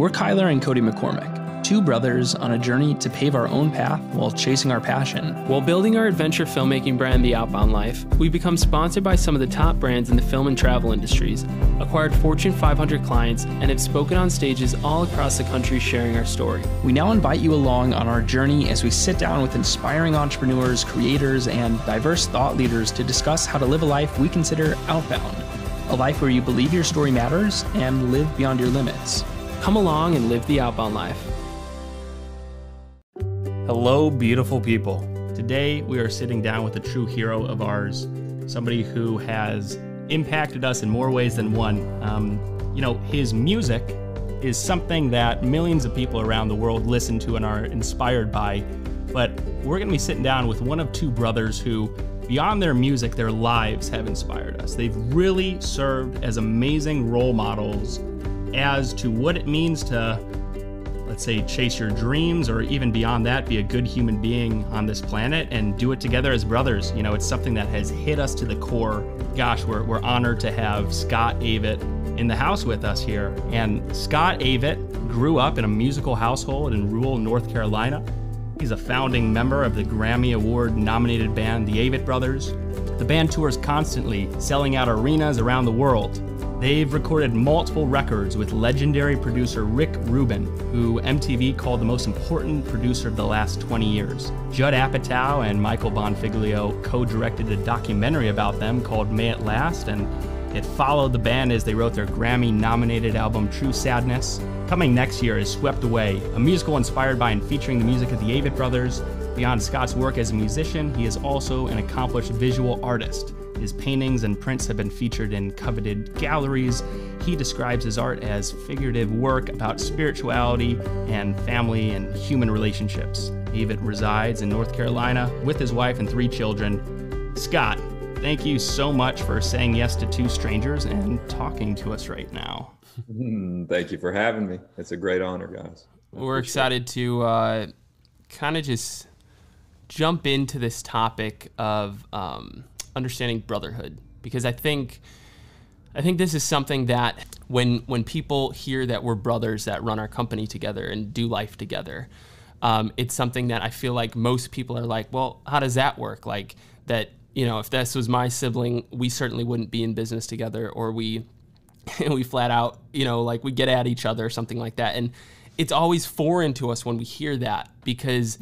We're Kyler and Cody McCormick, two brothers on a journey to pave our own path while chasing our passion. While building our adventure filmmaking brand, The Outbound Life, we've become sponsored by some of the top brands in the film and travel industries, acquired Fortune 500 clients, and have spoken on stages all across the country sharing our story. We now invite you along on our journey as we sit down with inspiring entrepreneurs, creators, and diverse thought leaders to discuss how to live a life we consider outbound, a life where you believe your story matters and live beyond your limits. Come along and live the outbound life. Hello, beautiful people. Today, we are sitting down with a true hero of ours, somebody who has impacted us in more ways than one. His music is something that millions of people around the world listen to and are inspired by, but we're going to be sitting down with one of two brothers who, beyond their music, their lives have inspired us. They've really served as amazing role models as to what it means to, let's say, chase your dreams, or even beyond that, be a good human being on this planet and do it together as brothers. You know, it's something that has hit us to the core. Gosh, we're honored to have Scott Avett in the house with us here. And Scott Avett grew up in a musical household in rural North Carolina. He's a founding member of the Grammy Award nominated band, the Avett Brothers. The band tours constantly, selling out arenas around the world. They've recorded multiple records with legendary producer Rubin, who MTV called the most important producer of the last 20 years. Judd Apatow and Michael Bonfiglio co-directed a documentary about them called May It Last, and it followed the band as they wrote their Grammy-nominated album True Sadness. Coming next year is Swept Away, a musical inspired by and featuring the music of the Avett Brothers. Beyond Scott's work as a musician, he is also an accomplished visual artist. His paintings and prints have been featured in coveted galleries. He describes his art as figurative work about spirituality and family and human relationships. Avett resides in North Carolina with his wife and 3 children. Scott, thank you so much for saying yes to 2 strangers and talking to us right now. Thank you for having me. It's a great honor, guys. We're excited to kind of just jump into this topic of understanding brotherhood, because I think this is something that when people hear that we're brothers that run our company together and do life together, it's something that I feel like most people are like, well, how does that work? Like that, you know, if this was my sibling, we certainly wouldn't be in business together, or we flat out, you know, like we get at each other or something like that. And it's always foreign to us when we hear that, because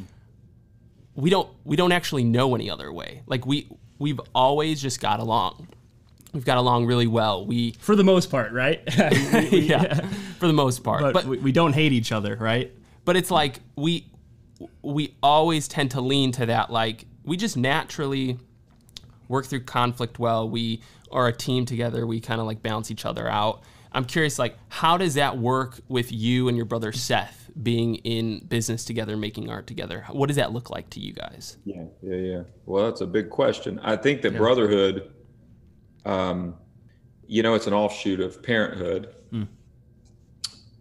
we don't actually know any other way. Like we've always just got along. We've got along really well. For the most part, right? Yeah, for the most part. But we don't hate each other, right? But it's like we always tend to lean to that. Like we just naturally work through conflict well. We are a team together. We kind of like balance each other out. I'm curious, like, how does that work with you and your brother Seth being in business together, making art together? What does that look like to you guys? Yeah. Well, that's a big question. I think that brotherhood, it's an offshoot of parenthood.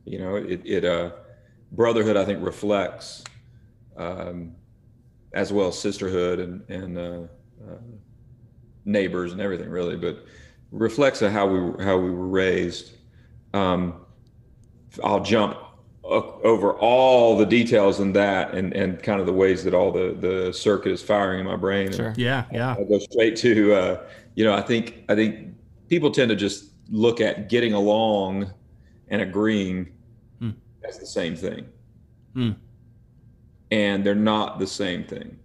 You know, brotherhood, I think, reflects as well as sisterhood and neighbors and everything, really, but reflects on how we were raised. I'll jump over all the details in that and kind of the ways that all the circuit is firing in my brain. Sure. Yeah. I'll go straight to, I think people tend to just look at getting along and agreeing as the same thing. And they're not the same thing.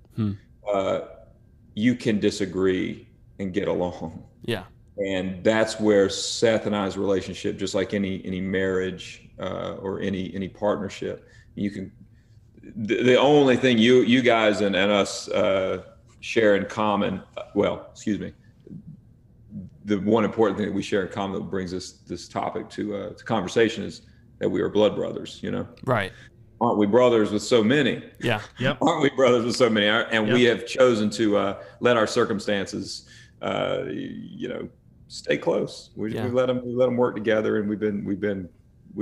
You can disagree and get along. Yeah. And that's where Seth and I's relationship, just like any marriage or any partnership, you can. The only thing you guys and us share in common, the one important thing that we share in common that brings this topic to conversation is that we are blood brothers. You know, right? Aren't we brothers with so many? Yeah. Yep. Aren't we brothers with so many? And we have chosen to let our circumstances, stay close. We let them work together, and we've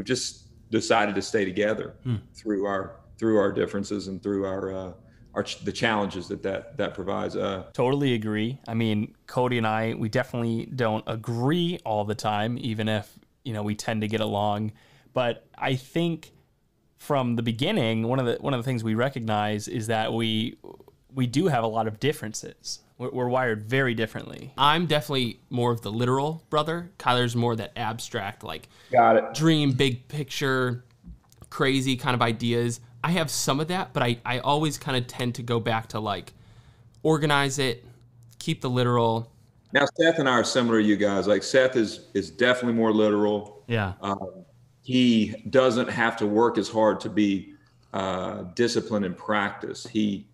just decided to stay together through our differences and through the challenges that provides. Totally agree. I mean, Cody and I, we definitely don't agree all the time, even if we tend to get along. But I think from the beginning, one of the things we recognize is that we do have a lot of differences. We're wired very differently. I'm definitely more of the literal brother. Kyler's more that abstract, like Got it. dream, big picture, crazy kind of ideas. I have some of that, but I always kind of tend to go back to like organize it, keep the literal. Now, Seth and I are similar to you guys. Like Seth is definitely more literal. Yeah. He doesn't have to work as hard to be disciplined in practice. He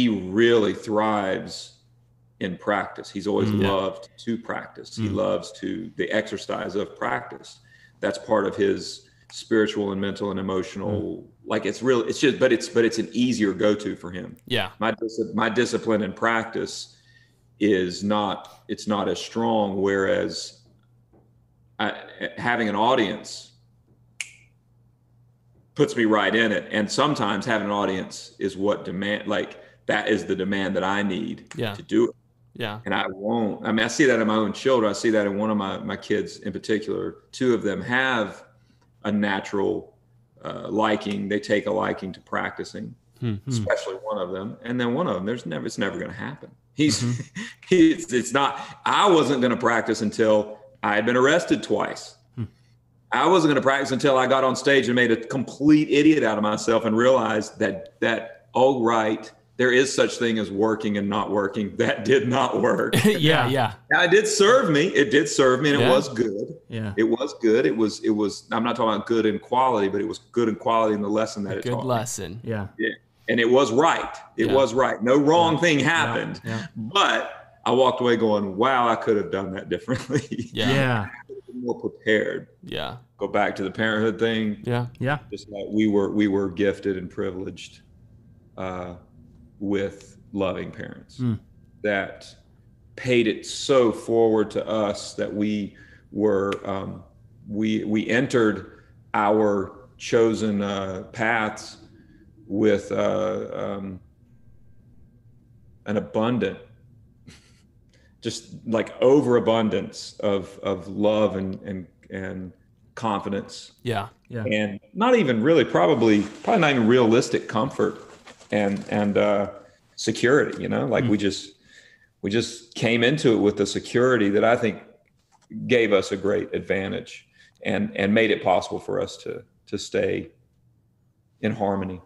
really thrives in practice. He's always loved to practice. He loves the exercise of practice. That's part of his spiritual and mental and emotional. Like it's an easier go-to for him. Yeah. My discipline in practice it's not as strong. Whereas having an audience puts me right in it. And sometimes having an audience is that is the demand that I need to do it. Yeah. And I won't. I mean, I see that in my own children. I see that in one of my kids in particular. Two of them have a natural liking. They take a liking to practicing, especially one of them. And then one of them, it's never going to happen. It's not, I wasn't going to practice until I had been arrested twice. I wasn't going to practice until I got on stage and made a complete idiot out of myself and realized that, oh, right, there is such thing as working and not working. That did not work. Yeah. Now, it did serve me. And it was good. Yeah. It was good. It was, I'm not talking about good in quality, but it was good in quality in the lesson that it taught. Good lesson. Yeah. And it was right. It was right. No wrong thing happened. Yeah. But I walked away going, wow, I could have done that differently. Yeah. More prepared. Yeah. Go back to the parenthood thing. Yeah. Just like we were gifted and privileged with loving parents that paid it so forward to us that we were we entered our chosen paths with an abundant, just like overabundance of love and confidence. Yeah. And not even really, probably not even realistic comfort and security, like we just came into it with the security that I think gave us a great advantage and made it possible for us to stay in harmony.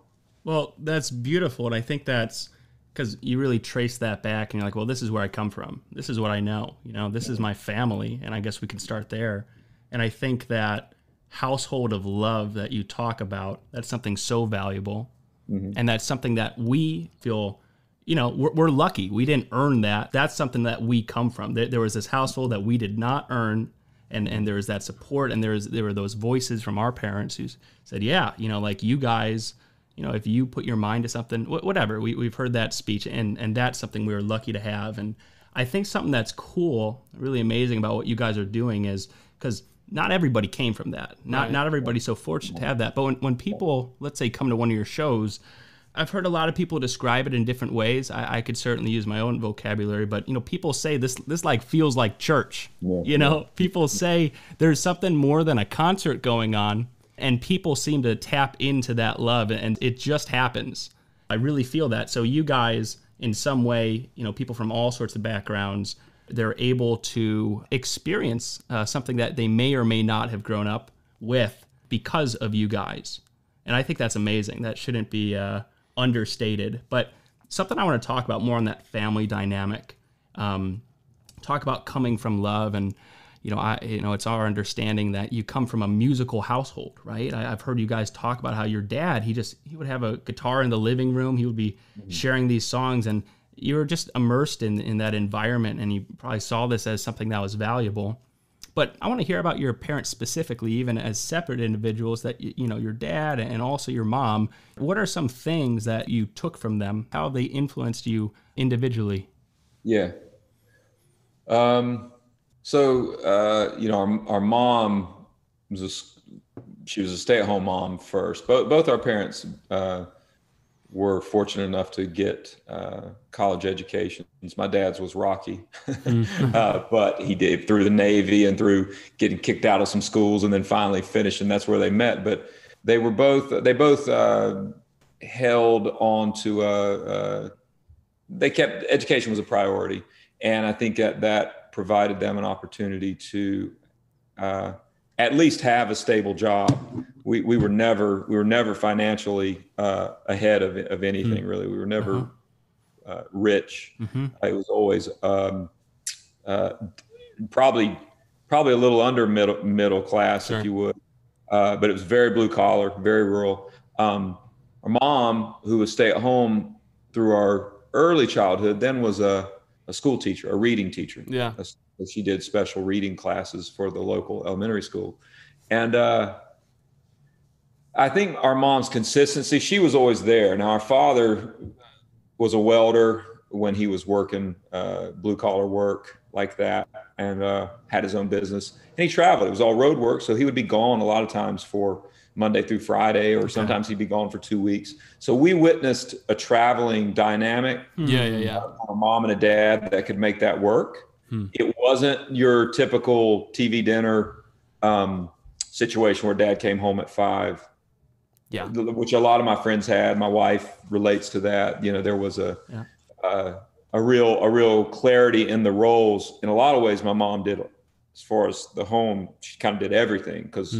Well, that's beautiful. And I think that's because you really trace that back and you're like, well, this is where I come from. This is what I know. This is my family. And I guess we can start there. And I think that household of love that you talk about, that's something so valuable. And that's something that we feel, we're lucky. We didn't earn that. That's something that we come from. There was this household that we did not earn. And there was that support. And there were those voices from our parents who said, yeah, like you guys, if you put your mind to something, whatever, we've heard that speech, and that's something we were lucky to have. And I think something that's cool, really amazing about what you guys are doing is because not everybody came from that. Not everybody's so fortunate to have that. But when people, let's say, come to one of your shows, I've heard a lot of people describe it in different ways. I could certainly use my own vocabulary, but people say this like feels like church. People say there's something more than a concert going on. And people seem to tap into that love, and it just happens. I really feel that. So you guys, in some way, people from all sorts of backgrounds, they're able to experience something that they may or may not have grown up with because of you guys. And I think that's amazing. That shouldn't be understated. But something I want to talk about more on that family dynamic. Talk about coming from love and it's our understanding that you come from a musical household, right? I've heard you guys talk about how your dad, he would have a guitar in the living room. He would be sharing these songs, and you were just immersed in that environment, and you probably saw this as something that was valuable. But I want to hear about your parents specifically, even as separate individuals, that, your dad and also your mom. What are some things that you took from them? How have they influenced you individually? Yeah. So, our mom she was a stay-at-home mom first. Both our parents were fortunate enough to get college educations My dad's was rocky, but he did through the Navy and through getting kicked out of some schools and then finally finished, and that's where they met. But they both held on to, they kept, education was a priority. And I think that provided them an opportunity to at least have a stable job. We were never financially ahead of anything, really. We were never rich. It was always probably a little under middle class, sure. if you would. But it was very blue collar, very rural. Our mom, who was stay at home through our early childhood, then was a school teacher, a reading teacher. Yeah. She did special reading classes for the local elementary school. And I think our mom's consistency, she was always there. Now, our father was a welder when he was working blue collar work like that, and had his own business. And he traveled. It was all road work. So he would be gone a lot of times for Monday through Friday, or sometimes he'd be gone for 2 weeks. So we witnessed a traveling dynamic. Yeah. A mom and a dad that could make that work. It wasn't your typical TV dinner situation where dad came home at 5. Yeah. Which a lot of my friends had. My wife relates to that. You know, there was a real clarity in the roles. In a lot of ways, my mom did, as far as the home, she kind of did everything, because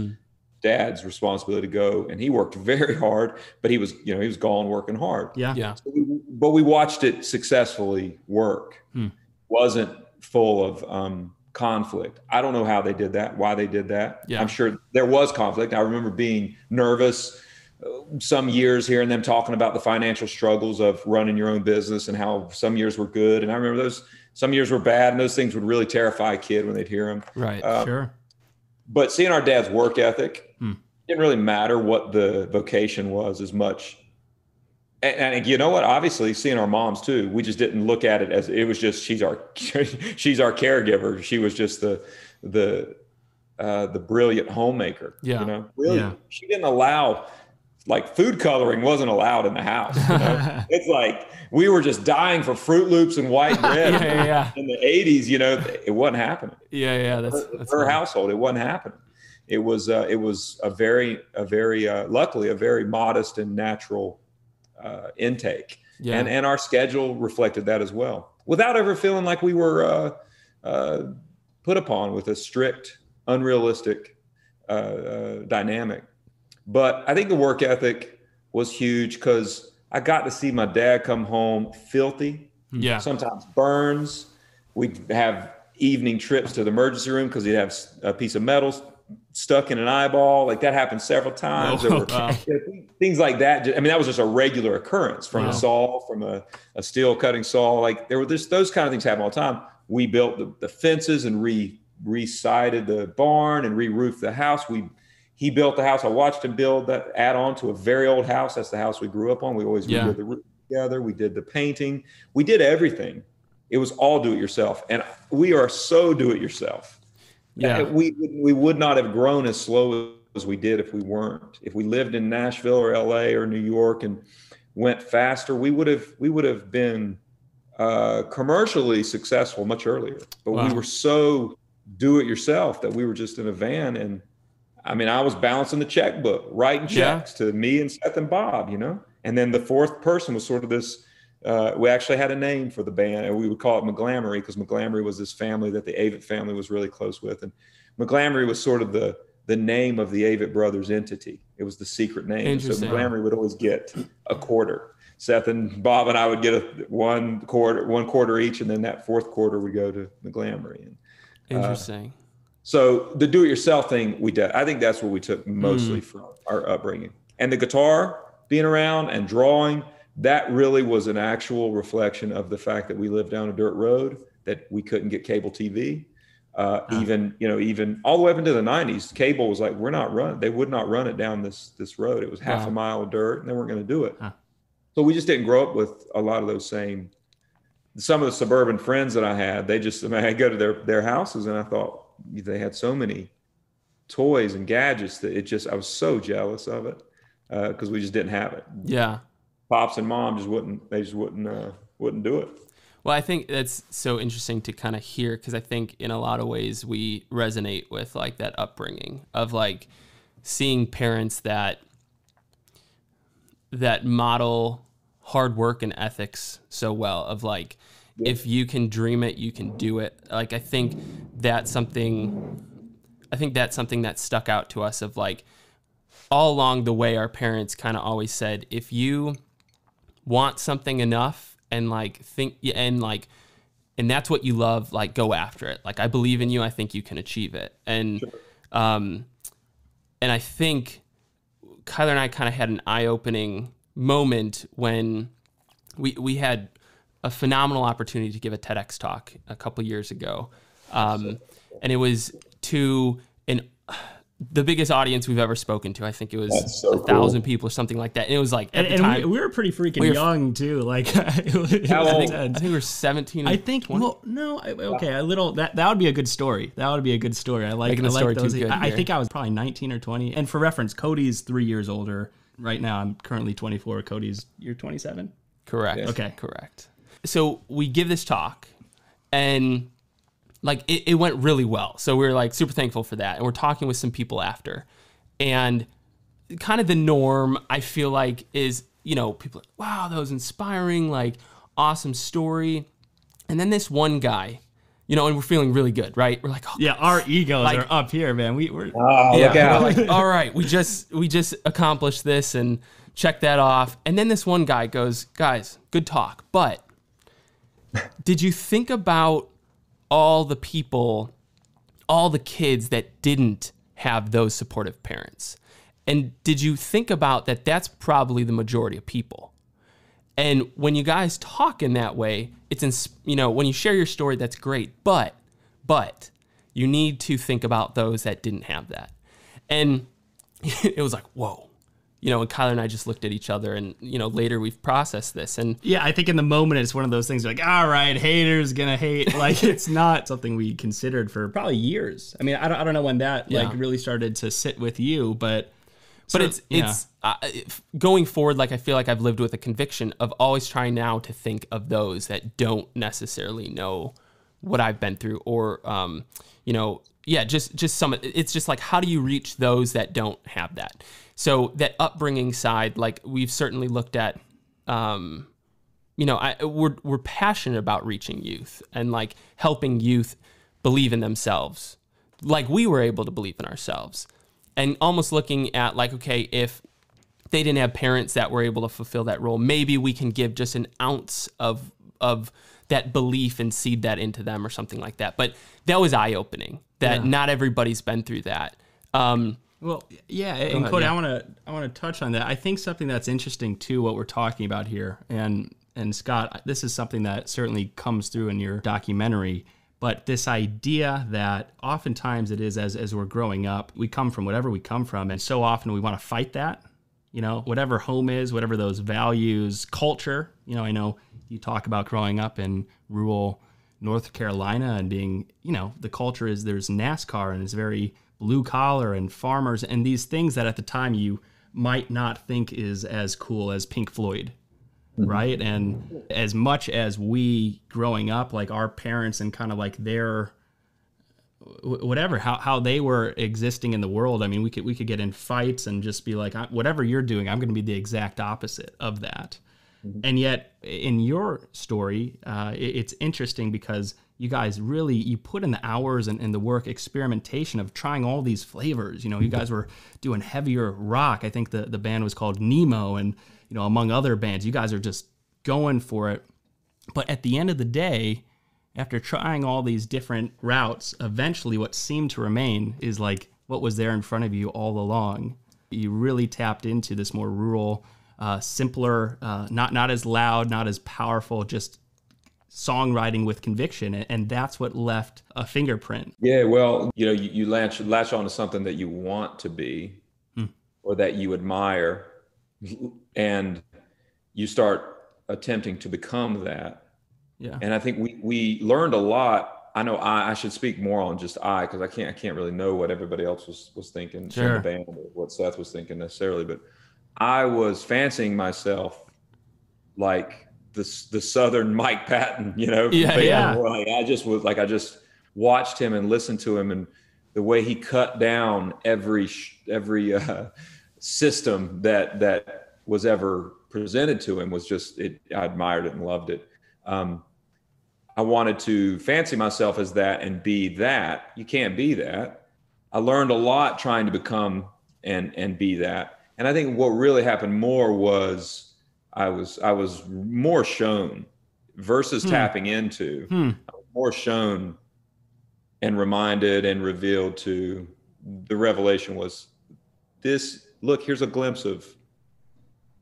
dad's responsibility to go, and he worked very hard, but he was gone working hard. Yeah. So but we watched it successfully work. Wasn't full of conflict. I don't know how they did that, why they did that. Yeah. I'm sure there was conflict. I remember being nervous some years, hearing them talking about the financial struggles of running your own business and how some years were good. And I remember some years were bad, and those things would really terrify a kid when they'd hear them. Right. Sure. But seeing our dad's work ethic, didn't really matter what the vocation was as much. And you know what? Obviously, seeing our moms too, we just didn't look at it as, it was just, she's our caregiver. She was just the brilliant homemaker. Yeah. You know, brilliant. She didn't allow, like, food coloring wasn't allowed in the house. You know? It's like we were just dying for Fruit Loops and white bread in the 80s. You know, it wasn't happening. Yeah. That's her household. It wasn't happening. It was a very luckily a very modest and natural intake. Yeah. And our schedule reflected that as well, without ever feeling like we were put upon with a strict, unrealistic dynamic. But I think the work ethic was huge, because I got to see my dad come home filthy, sometimes burns. We'd have evening trips to the emergency room because he'd have a piece of metal stuck in an eyeball. Like, that happened several times. There were things like that. I mean, that was just a regular occurrence from a saw, from a steel cutting saw. Like, there were just those kind of things happen all the time. We built the fences and re-sided the barn and re-roofed the house. He built the house. I watched him build that, add on to a very old house. That's the house we grew up on. We always did the roof together. We did the painting. We did everything. It was all do it yourself. And we are so do it yourself. Yeah. We would not have grown as slow as we did if we weren't. If we lived in Nashville or LA or New York and went faster, we would have been commercially successful much earlier. But we were so do it yourself that we were just in a van. And I mean, I was balancing the checkbook, writing checks to me and Seth and Bob, you know? And then the fourth person was sort of this, we actually had a name for the band, and we would call it McGlamoury, because McGlamoury was this family that the Avett family was really close with. And McGlamoury was sort of the name of the Avett Brothers entity. It was the secret name. So McGlamoury would always get a quarter. Seth and Bob and I would get one quarter each, and then that fourth quarter would go to McGlamoury. And, interesting. So the do-it-yourself thing, we did. I think that's what we took mostly from our upbringing. And the guitar, being around and drawing, that really was an actual reflection of the fact that we lived down a dirt road, that we couldn't get cable TV. Even all the way up into the 90s, cable was like, they would not run it down this road. It was half a mile of dirt, and they weren't going to do it. So we just didn't grow up with a lot of those some of the suburban friends that I had. I'd go to their houses, and I thought they had so many toys and gadgets that I was so jealous of it, because we just didn't have it. Yeah. Pops and mom just wouldn't do it. Well, I think that's so interesting to kind of hear, because I think in a lot of ways we resonate with like that upbringing of like seeing parents that model hard work and ethics so well, of like, if you can dream it, you can do it. Like, I think that's something that stuck out to us, of like, all along the way, our parents kind of always said, if you want something enough and like and that's what you love, like go after it. Like, I believe in you. I think you can achieve it. And, and I think Kyler and I kind of had an eye-opening moment when we had a phenomenal opportunity to give a TEDx talk a couple years ago. And it was to the biggest audience we've ever spoken to. I think it was 1,000 people or something like that. And it was like, at the time, we were pretty freaking young too. Like, how old? I think we were 17. I think, 20? Well, no, okay, a little, that would be a good story. That would be a good story. I like those. I think I was probably 19 or 20. And for reference, Cody's 3 years older. Right now, I'm currently 24. Cody's, you're 27? Correct. Yes. Okay. Correct. So we give this talk, and like it went really well. So we were like super thankful for that. And we're talking with some people after. And kind of the norm, I feel like, is, you know, people are like, wow, that was inspiring, like awesome story. And then this one guy, you know, and we're feeling really good, right? We're like, oh, yeah, our egos like, are up here, man. We're look out. We're like, all right, we just accomplished this and check that off. And then this one guy goes, guys, good talk, but did you think about all the people, all the kids that didn't have those supportive parents? And did you think about that that's probably the majority of people? And when you guys talk in that way, it's, you know, when you share your story, that's great. But you need to think about those that didn't have that. And it was like, whoa. You know, and Kyler and I just looked at each other, and, you know, later we've processed this. And yeah, I think in the moment, it's one of those things like, all right, haters gonna hate. Like, it's not something we considered for probably years. I mean, I don't know when that like really started to sit with you, but it's going forward. Like, I feel like I've lived with a conviction of always trying now to think of those that don't necessarily know what I've been through, or, you know, yeah, just some, it's just like, how do you reach those that don't have that? So that upbringing side, like, we've certainly looked at, you know, we're passionate about reaching youth and like helping youth believe in themselves, like we were able to believe in ourselves, and almost looking at like, okay, if they didn't have parents that were able to fulfill that role, maybe we can give just an ounce of that belief and seed that into them or something like that. But that was eye-opening that not everybody's been through that. Well, yeah, and Cody, I want to touch on that. I think something that's interesting too, what we're talking about here, and Scott, this is something that certainly comes through in your documentary, but this idea that oftentimes it is as we're growing up, we come from whatever we come from, and so often we want to fight that, you know, whatever home is, whatever those values, culture. You know, I know you talk about growing up in rural North Carolina and being, you know, the culture is there's NASCAR and it's very blue collar and farmers and these things that at the time you might not think is as cool as Pink Floyd, right? And as much as we growing up, like our parents and kind of like their whatever, how they were existing in the world. I mean, we could get in fights and just be like, whatever you're doing, I'm going to be the exact opposite of that. And yet in your story, it's interesting because you guys really, you put in the hours and the work, experimentation of trying all these flavors. You know, you guys were doing heavier rock. I think the band was called Nemo, and, you know, among other bands, you guys are just going for it. But at the end of the day, after trying all these different routes, eventually what seemed to remain is like what was there in front of you all along. You really tapped into this more rural, simpler, not as loud, not as powerful, just songwriting with conviction, and that's what left a fingerprint. Yeah, well, you know, you latch onto something that you want to be, or that you admire, and you start attempting to become that. Yeah, and I think we learned a lot. I know I should speak more on just because I can't really know what everybody else was thinking in the band, or what Seth was thinking necessarily, but I was fancying myself like the Southern Mike Patton, Yeah. Like, I just watched him and listened to him, and the way he cut down every system that was ever presented to him was just, I admired it and loved it. I wanted to fancy myself as that and be that. You can't be that. I learned a lot trying to become and be that. And I think what really happened more was I was more shown versus tapping into. I was more shown and reminded and revealed to. The revelation was this. Look, here's a glimpse of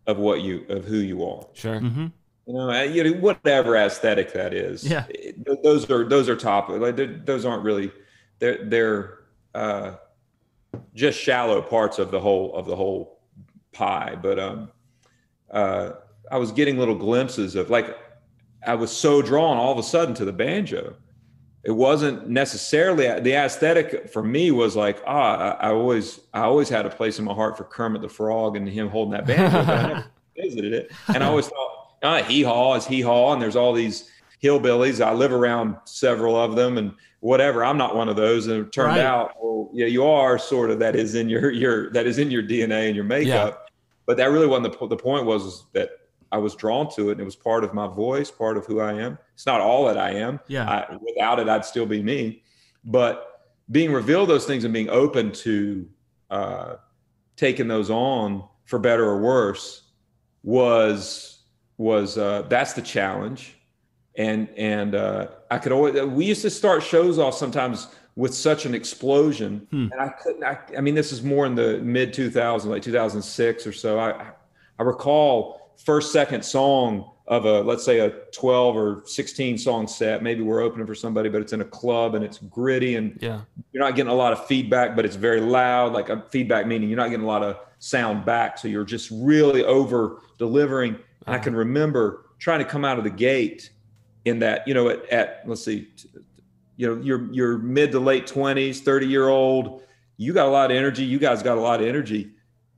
who you are. Sure. Mm-hmm. Whatever aesthetic that is. Yeah. Those are top. Like those aren't really. They're just shallow parts of the whole pie. But I was getting little glimpses of, like, I was so drawn all of a sudden to the banjo. It wasn't necessarily the aesthetic for me was like, I always had a place in my heart for Kermit the Frog and him holding that banjo, but I never visited it. And I always thought, hee-haw is hee-haw, and there's all these hillbillies. I live around several of them and whatever. I'm not one of those. And it turned out, well, yeah, you are sort of, that is in your DNA and your makeup. Yeah. But that really wasn't the point. Was that I was drawn to it, and it was part of my voice, part of who I am. It's not all that I am. Yeah. Without it, I'd still be me. But being revealed those things and being open to taking those on, for better or worse, was that's the challenge. And I could always, we used to start shows off sometimes with such an explosion, and I couldn't. I mean, this is more in the mid 2000s, like 2006 or so. I recall first, second song of let's say a 12 or 16 song set. Maybe we're opening for somebody, but it's in a club and it's gritty, and you're not getting a lot of feedback, but it's very loud. Like a feedback meaning you're not getting a lot of sound back, so you're just really over delivering. And I can remember trying to come out of the gate in that, at let's see, you're mid to late 20s, 30-year-old, you got a lot of energy. You guys got a lot of energy,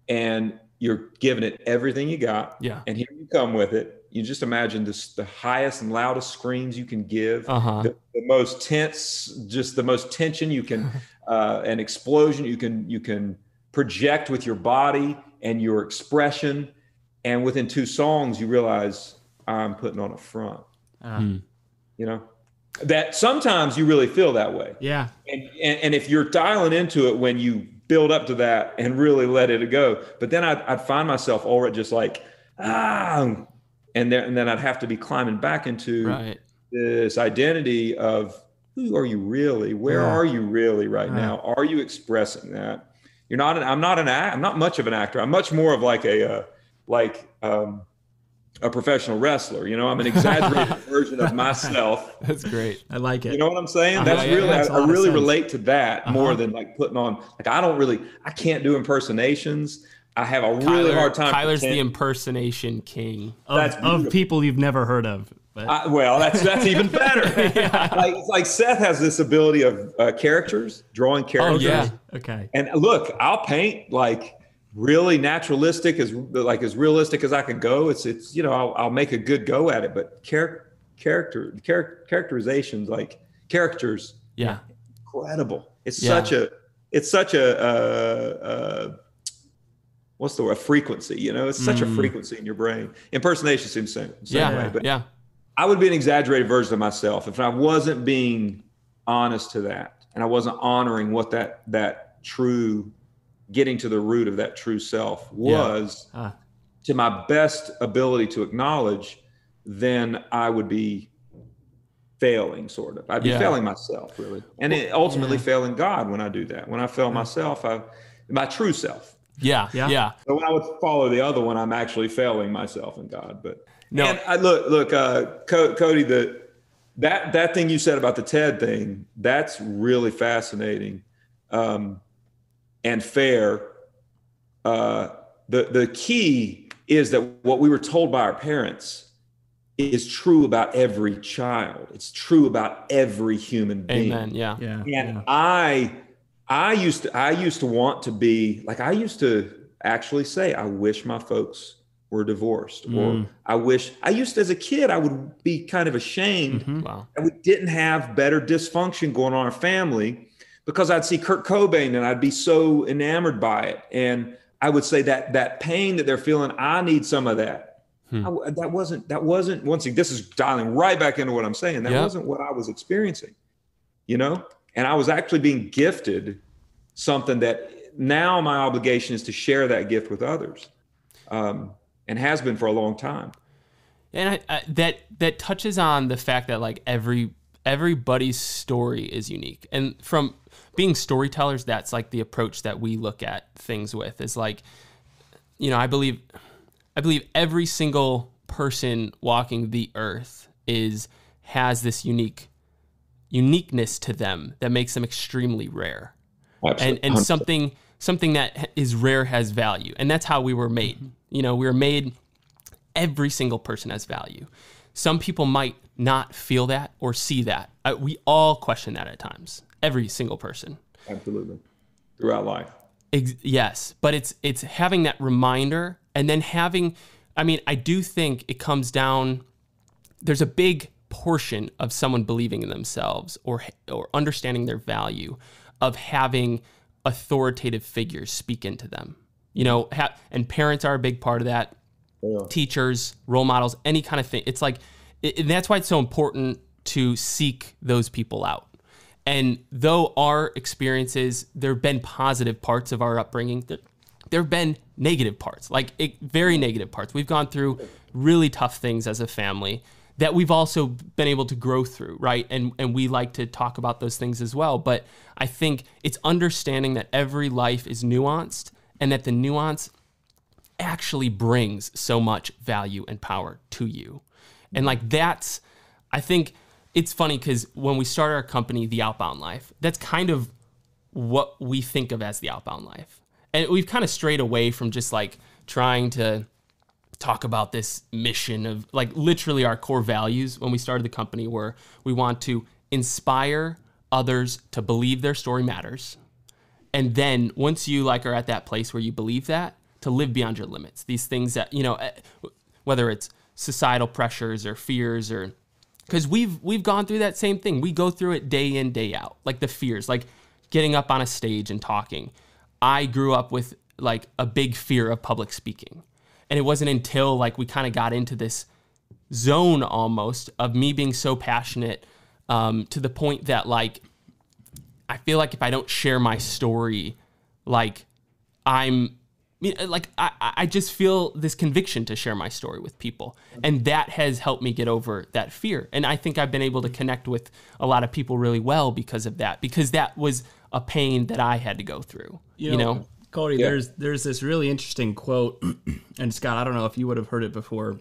and you're giving it everything you got. Yeah. And here you come with it. You just imagine the highest and loudest screams you can give, the most tense, just the most tension you can, an explosion you can project with your body and your expression. And within 2 songs, you realize I'm putting on a front. That sometimes you really feel that way. Yeah. And if you're dialing into it when you build up to that and really let it go, but then I'd find myself already just like, and then I'd have to be climbing back into this identity of who are you really? Where are you really right now? Are you expressing that? I'm not much of an actor. I'm much more of like a professional wrestler. I'm an exaggerated version of myself. That's great. I like it. You know what I'm saying? That's really, I really relate to that more than like putting on, like, I can't do impersonations. I have a really hard time. Tyler's the impersonation king of people you've never heard of. But. Well, that's even better. Like Seth has this ability of drawing characters. Oh, yeah. Okay. And look, I'll paint like really naturalistic, as realistic as I can go. It's I'll make a good go at it, but characterizations, like characters, incredible. It's such a what's the word? A frequency, it's such a frequency in your brain. Impersonation seems the same way, but I would be an exaggerated version of myself if I wasn't being honest to that, and I wasn't honoring what that true, getting to the root of that true self was to my best ability to acknowledge. Then I would be failing, sort of. I'd be failing myself, really, and ultimately failing God when I do that. When I fail myself, my true self. Yeah. So when I would follow the other one, I'm actually failing myself and God. But and I look, Cody, that thing you said about the TED thing, that's really fascinating and fair. The key is that what we were told by our parents is true about every child. It's true about every human being. Amen. Yeah. And I used to want to be like, I used to actually say, I wish my folks were divorced, or I used to, as a kid, I would be kind of ashamed that we didn't have better dysfunction going on in our family, because I'd see Kurt Cobain and I'd be so enamored by it. And I would say that pain that they're feeling, I need some of that. That wasn't, once again, this is dialing right back into what I'm saying. That wasn't what I was experiencing, you know? And I was actually being gifted something that now my obligation is to share that gift with others. And has been for a long time. And that touches on the fact that like everybody's story is unique. And from being storytellers, that's like the approach that we look at things with, is like, you know, I believe every single person walking the earth has this uniqueness to them that makes them extremely rare. Absolutely. And something that is rare has value. And that's how we were made. You know, we were made, every single person has value. Some people might not feel that or see that. We all question that at times. Every single person. Absolutely. Throughout life. Yes. But it's having that reminder, and then I do think it comes down, there's a big portion of someone believing in themselves or understanding their value of having authoritative figures speak into them. You know, and parents are a big part of that. Yeah. Teachers, role models, any kind of thing. It's like, and that's why it's so important to seek those people out. And though our experiences, there have been positive parts of our upbringing, there have been negative parts, very negative parts. We've gone through really tough things as a family that we've also been able to grow through, right? And we like to talk about those things as well. But I think it's understanding that every life is nuanced, and that the nuance actually brings so much value and power to you. And I think it's funny because when we started our company, The Outbound Life, that's kind of what we think of as the outbound life. And we've kind of strayed away from just like trying to talk about this mission of like literally our core values when we started the company, where we want to inspire others to believe their story matters. And then once you are at that place where you believe that, to live beyond your limits. These things that, you know, whether it's societal pressures or fears, or because we've gone through that same thing. We go through it day in, day out, like the fears, like getting up on a stage and talking. I grew up with like a big fear of public speaking. And it wasn't until like we kind of got into this zone almost of me being so passionate to the point that like, I feel like if I don't share my story, like I just feel this conviction to share my story with people. And that has helped me get over that fear. And I think I've been able to connect with a lot of people really well because of that, because that was a pain that I had to go through, you know? Cody, yeah. There's this really interesting quote, and Scott, I don't know if you would have heard it before.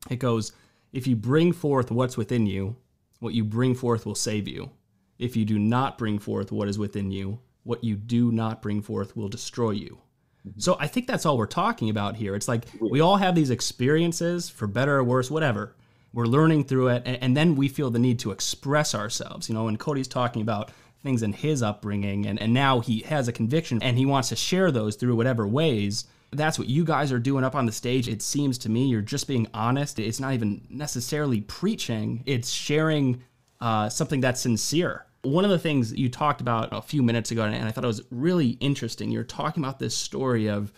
It goes, if you bring forth what's within you, what you bring forth will save you. If you do not bring forth what is within you, what you do not bring forth will destroy you. Mm-hmm. So I think that's all we're talking about here. It's like we all have these experiences, for better or worse, whatever. We're learning through it, and then we feel the need to express ourselves. You know, when Cody's talking about things in his upbringing, and now he has a conviction, and he wants to share those through whatever ways. That's what you guys are doing up on the stage. It seems to me you're just being honest. It's not even necessarily preaching. It's sharing something that's sincere. One of the things you talked about a few minutes ago, and I thought it was really interesting, you're talking about this story of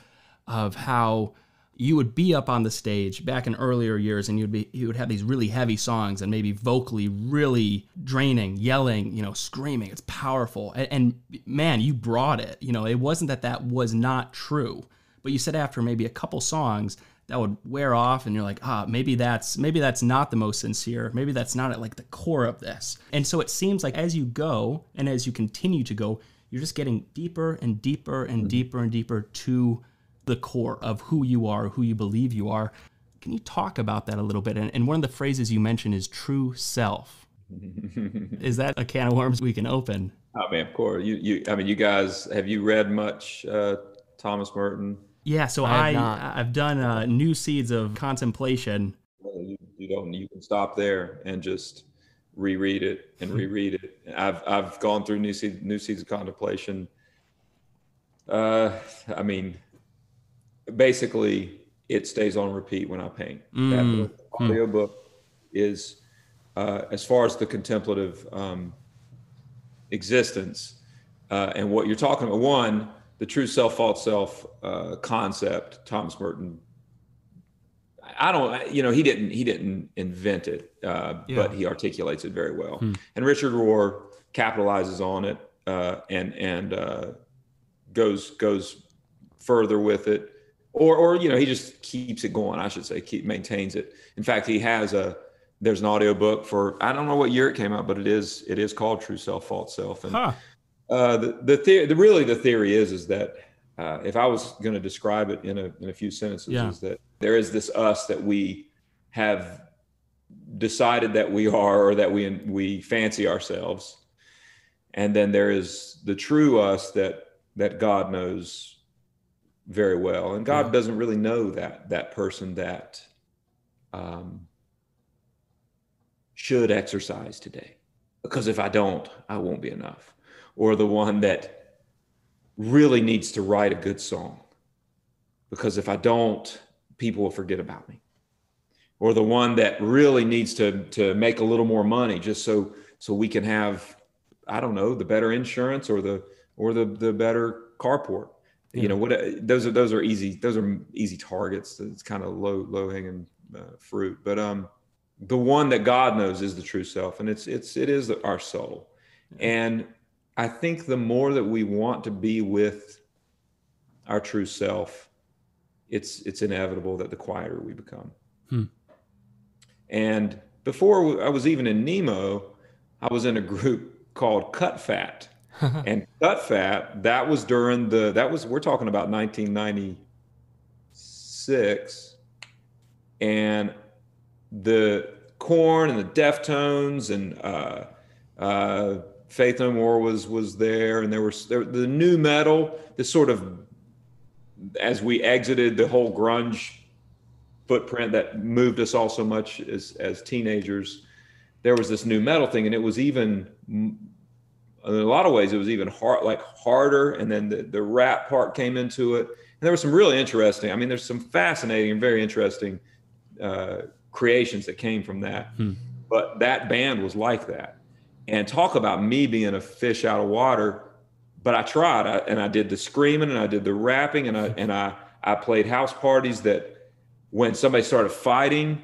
how you would be up on the stage back in earlier years, and you would have these really heavy songs and maybe vocally really draining, yelling, you know, screaming. It's powerful. And man, you brought it. You know, it wasn't that was not true, but you said after maybe a couple songs that would wear off, and you're like, maybe that's not the most sincere. Maybe that's not at like the core of this. And so it seems like as you go and as you continue to go, you're just getting deeper and deeper and deeper and deeper to the core of who you are, who you believe you are. Can you talk about that a little bit? And one of the phrases you mentioned is true self. Is that a can of worms we can open? I mean, of course. You guys, have you read much Thomas Merton? Yeah, so I've done New Seeds of Contemplation. You can stop there and just reread it and reread it. I've gone through New Seeds of Contemplation. I mean, basically, it stays on repeat when I paint. That audio book is, as far as the contemplative existence and what you're talking about. One, the true self, false self concept. Thomas Merton. He didn't invent it, but he articulates it very well. And Richard Rohr capitalizes on it and goes further with it, or he just keeps it going. I should say, maintains it. In fact, there's an audio book for, I don't know what year it came out, but it is called True Self, False Self. And the theory is that if I was going to describe it in a few sentences, is that there is this us that we have decided that we are, or that we fancy ourselves, and then there is the true us that God knows very well, and God doesn't really know that person that should exercise today, because if I don't, I won't be enough, or the one that really needs to write a good song, because if I don't, people will forget about me, or the one that really needs to make a little more money just so we can have, I don't know, the better insurance or the better carport. Those are easy targets. It's kind of low hanging fruit, but the one that God knows is the true self, and it is our soul. And I think the more that we want to be with our true self, it's inevitable that the quieter we become. And before I was even in Nemo, I was in a group called Cut Fat. And Cut Fat, we're talking about 1996, and the Korn and the Deftones and Faith No More was there, and there the new metal, this sort of, as we exited the whole grunge footprint that moved us all so much as teenagers, there was this new metal thing, and it was even, in a lot of ways, it was even harder, and then the rap part came into it, and there was some really interesting, there's some fascinating and very interesting creations that came from that. But that band was like that. And talk about me being a fish out of water. But I tried, and I did the screaming, and I did the rapping, and I played house parties that when somebody started fighting,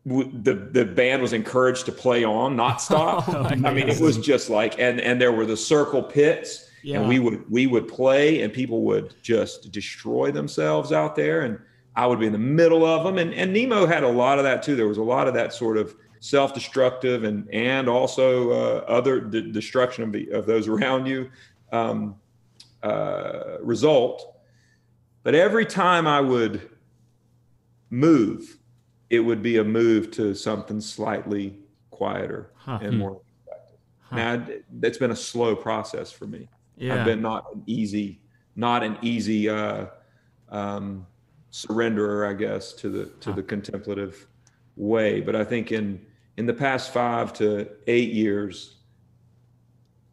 the band was encouraged to play on, not stop. It was just like, and there were the circle pits, and we would play, and people would just destroy themselves out there, and I would be in the middle of them. And Nemo had a lot of that too. There was a lot of that sort of self-destructive and also other destruction of those around you result. But every time I would move, it would be a move to something slightly quieter and more effective. Now, it's been a slow process for me. I've been not an easy surrenderer, I guess, to the contemplative way. But I think in the past 5 to 8 years,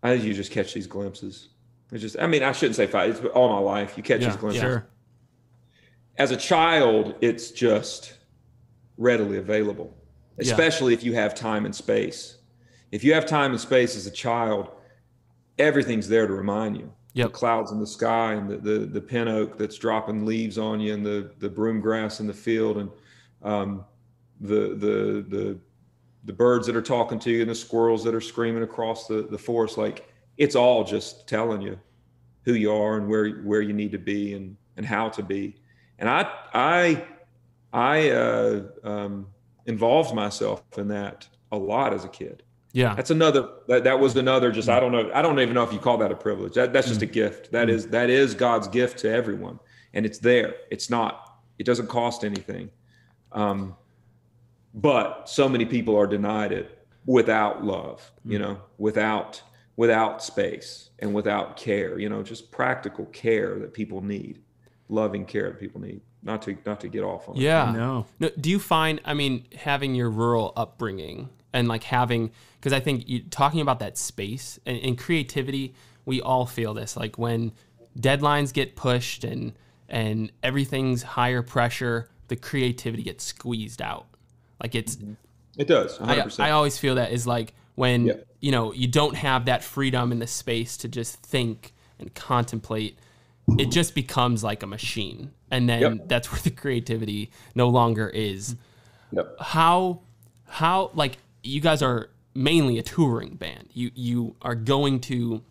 you just catch these glimpses. It's just, I shouldn't say 5, it's all my life. You catch these glimpses. Sure. As a child, it's just readily available, especially if you have time and space. If you have time and space as a child, everything's there to remind you. The clouds in the sky, and the pin oak that's dropping leaves on you, and the broom grass in the field, and the birds that are talking to you, and the squirrels that are screaming across the forest. Like, it's all just telling you who you are and where you need to be and how to be. And I involved myself in that a lot as a kid. Yeah, that's another. That was another. Just I don't know. I don't even know if you call that a privilege. That's just a gift. That is God's gift to everyone, and it's there. It's not. It doesn't cost anything. But so many people are denied it without love. Without space and without care. Just practical care that people need, loving care that people need. Not to get off on it. Yeah. No. Do you find? Having your rural upbringing. And because I think talking about that space and creativity, we all feel this. Like when deadlines get pushed and and everything's higher pressure, the creativity gets squeezed out. Like it does 100%. I always feel that is like when Yeah. you don't have that freedom in the space to just think and contemplate, it just becomes like a machine, and then that's where the creativity no longer is. Yep. How like you guys are mainly a touring band. You are going to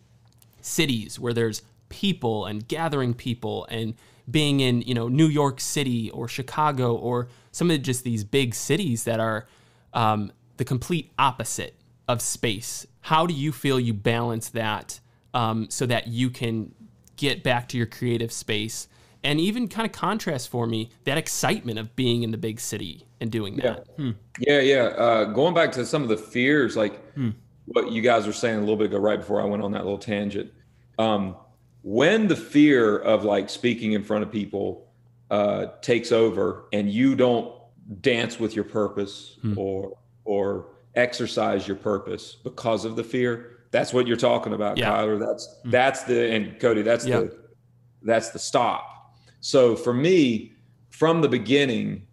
cities where there's people and gathering people, and being in New York City or Chicago or some of just these big cities that are the complete opposite of space. How do you feel you balance that so that you can get back to your creative space, and even kind of contrast for me that excitement of being in the big city and doing that? Going back to some of the fears, like what you guys were saying a little bit ago, right before I went on that little tangent. When the fear of like speaking in front of people takes over, and you don't dance with your purpose or exercise your purpose because of the fear, that's what you're talking about, Kyler. That's the, and Cody, that's the stop. So for me, from the beginning,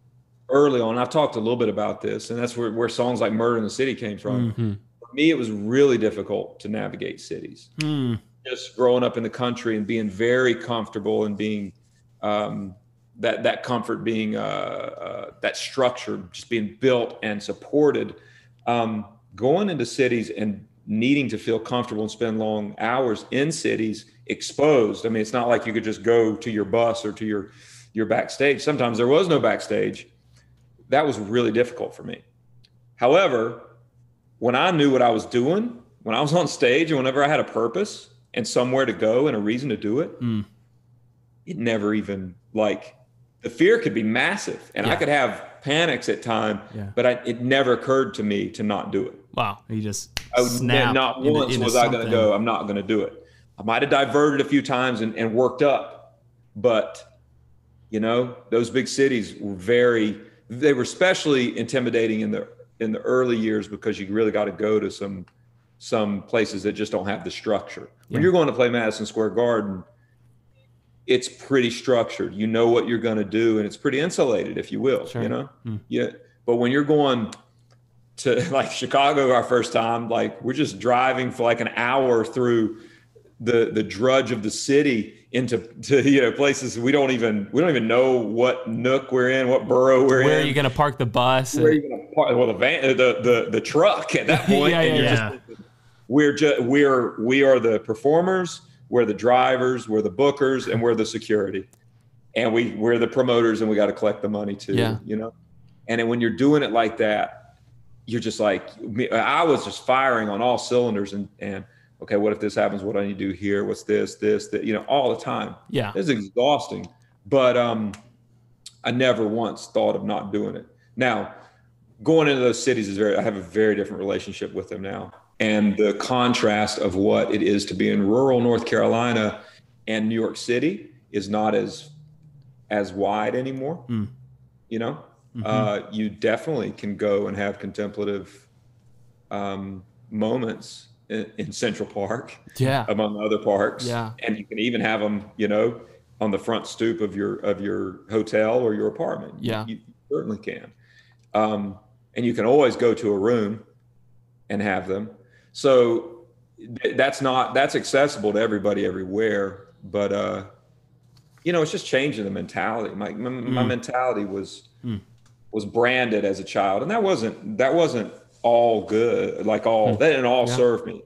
early on, I've talked a little bit about this, and that's where songs like Murder in the City came from. For me, it was really difficult to navigate cities. Just growing up in the country and being very comfortable, and being that comfort being that structure just being built and supported. Going into cities and needing to feel comfortable and spend long hours in cities exposed. I mean, it's not like you could just go to your bus or to your backstage. Sometimes there was no backstage. That was really difficult for me. However, when I knew what I was doing, when I was on stage, and whenever I had a purpose and somewhere to go and a reason to do it, it never even, like, the fear could be massive, and I could have panics at time, but it never occurred to me to not do it. Wow. You just not once was I going to go, I'm not going to do it. I might have diverted a few times and worked up, but those big cities were they were especially intimidating in the early years, because you really got to go to some places that just don't have the structure. When you're going to play Madison Square Garden, it's pretty structured. You know what you're going to do, and it's pretty insulated, if you will. Sure. Yeah. But when you're going to like Chicago our first time, like we're just driving for like an hour through the drudge of the city into places we don't even know what nook we're in, what borough we're in. Where are you going to park the bus? Where are you going to park? Well, the van, the truck at that point. We are the performers, we're the drivers, we're the bookers, and we're the security, and we're the promoters, and we got to collect the money too. And then when you're doing it like that, you're just like, I was just firing on all cylinders, and okay, what if this happens? What do I need to do here? What's this, that, all the time. Yeah. It's exhausting, but I never once thought of not doing it. Now, going into those cities I have a very different relationship with them now. And the contrast of what it is to be in rural North Carolina and New York City is not as wide anymore. You definitely can go and have contemplative moments in Central Park, among other parks, and you can even have them, on the front stoop of your hotel or your apartment. You certainly can, and you can always go to a room and have them. So that's accessible to everybody everywhere, but it's just changing the mentality. My mentality was branded as a child, and that wasn't all good. Like that didn't all serve me.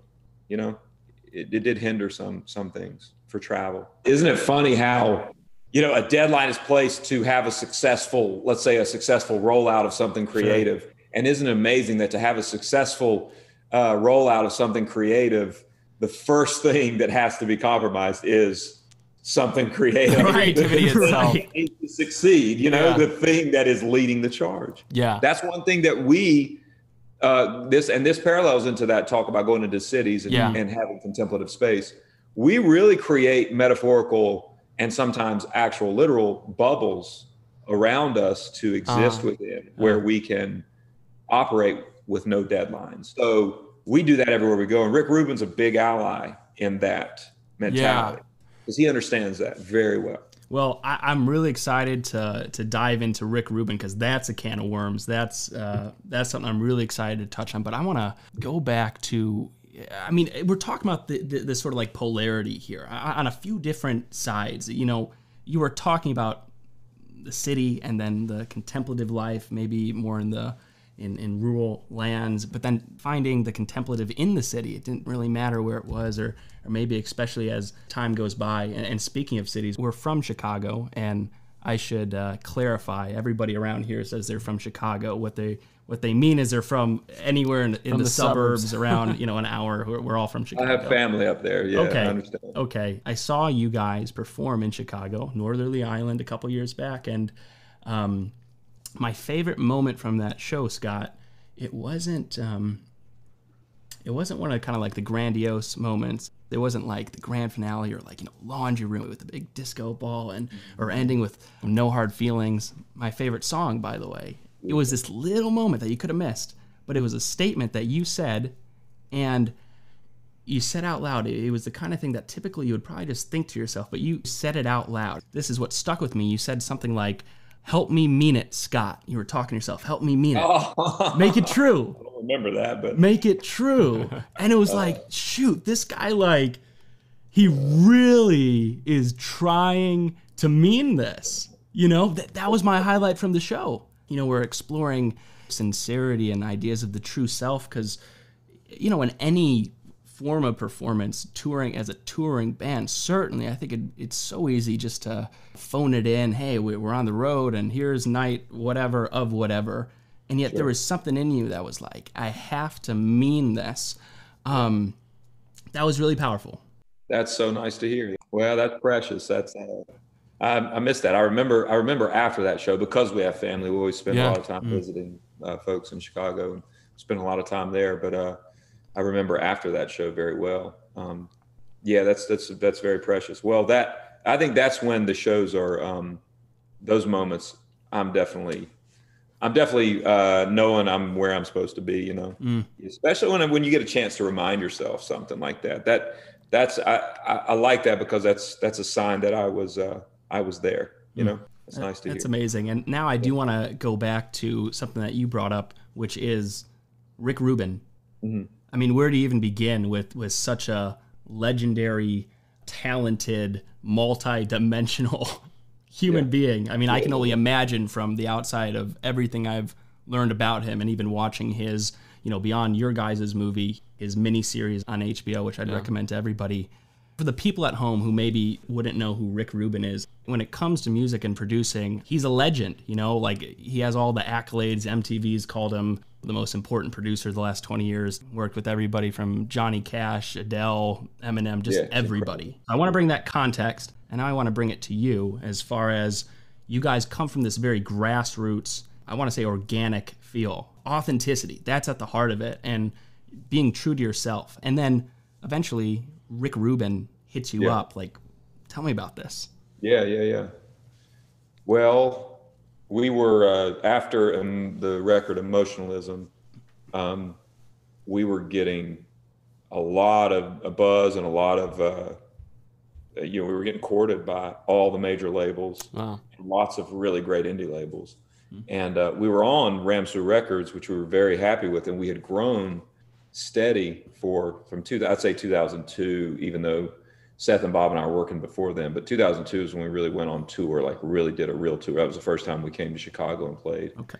It did hinder some things for travel. Isn't it funny how a deadline is placed to have a successful rollout of something creative, and isn't it amazing that to have a successful rollout of something creative, the first thing that has to be compromised is something creative. Creativity itself. To succeed, the thing that is leading the charge. Yeah. That's one thing that we, this parallels into that talk about going into cities and having contemplative space. We really create metaphorical and sometimes actual literal bubbles around us to exist within, where we can operate with no deadlines. So we do that everywhere we go. And Rick Rubin's a big ally in that mentality, because he understands that very well. Well, I'm really excited to dive into Rick Rubin, because that's a can of worms. That's something I'm really excited to touch on. But I want to go back to, I mean, we're talking about the sort of like polarity here on a few different sides. You know, you were talking about the city and then the contemplative life, maybe more in rural lands, but then finding the contemplative in the city. It didn't really matter where it was, or maybe especially as time goes by. And speaking of cities, we're from Chicago, and I should clarify, everybody around here says they're from Chicago. What they mean is they're from anywhere in the suburbs around, an hour. We're all from Chicago. I have family up there. Yeah, okay. I understand. Okay. I saw you guys perform in Chicago, Northerly Island, a couple years back, and my favorite moment from that show, Scott, it wasn't one of kind of like the grandiose moments. It wasn't like the grand finale or like, laundry room with the big disco ball or ending with No Hard Feelings. My favorite song, by the way. It was this little moment that you could have missed, but it was a statement that you said, and you said out loud. It was the kind of thing that typically you would probably just think to yourself, but you said it out loud. This is what stuck with me. You said something like, "Help me mean it, Scott." You were talking to yourself. Help me mean it. Oh. Make it true. I don't remember that, but make it true. And it was like, shoot, this guy, like, he really is trying to mean this. That was my highlight from the show. We're exploring sincerity and ideas of the true self, because, in any form of performance, touring as a touring band, certainly I think it's so easy just to phone it in. Hey, we're on the road and here's night whatever of whatever, and yet there was something in you that was like, I have to mean this. That was really powerful. That's so nice to hear. Well, that's precious. That's I missed that. I remember after that show, because we have family, we always spend a lot of time visiting folks in Chicago and spend a lot of time there, but I remember after that show very well. That's very precious. Well, I think that's when the shows are, those moments. I'm definitely knowing I'm where I'm supposed to be. Especially when you get a chance to remind yourself something like that. I like that, because that's a sign that I was there. It's nice to hear. That's amazing. And now I do want to go back to something that you brought up, which is Rick Rubin. Mm-hmm. I mean, where do you even begin with such a legendary, talented, multi-dimensional human being? I mean, I can only imagine from the outside of everything I've learned about him, and even watching his, beyond your guys' movie, his miniseries on HBO, which I'd recommend to everybody. For the people at home who maybe wouldn't know who Rick Rubin is, when it comes to music and producing, he's a legend. Like, he has all the accolades. MTV's called him the most important producer of the last 20 years. Worked with everybody from Johnny Cash, Adele, Eminem, just everybody. I want to bring that context, and now I want to bring it to you, as far as you guys come from this very grassroots, I want to say organic feel. Authenticity, that's at the heart of it, and being true to yourself. And then eventually Rick Rubin hits you up. Like, tell me about this. Yeah. Well, we were, after the record Emotionalism, we were getting a lot of a buzz and a lot of, we were getting courted by all the major labels. Wow. Lots of really great indie labels. Mm-hmm. And we were on Ramsey Records, which we were very happy with, and we had grown steady from 2002, even though Seth and Bob and I were working before then. But 2002 is when we really went on tour, like really did a real tour. That was the first time we came to Chicago and played. Okay.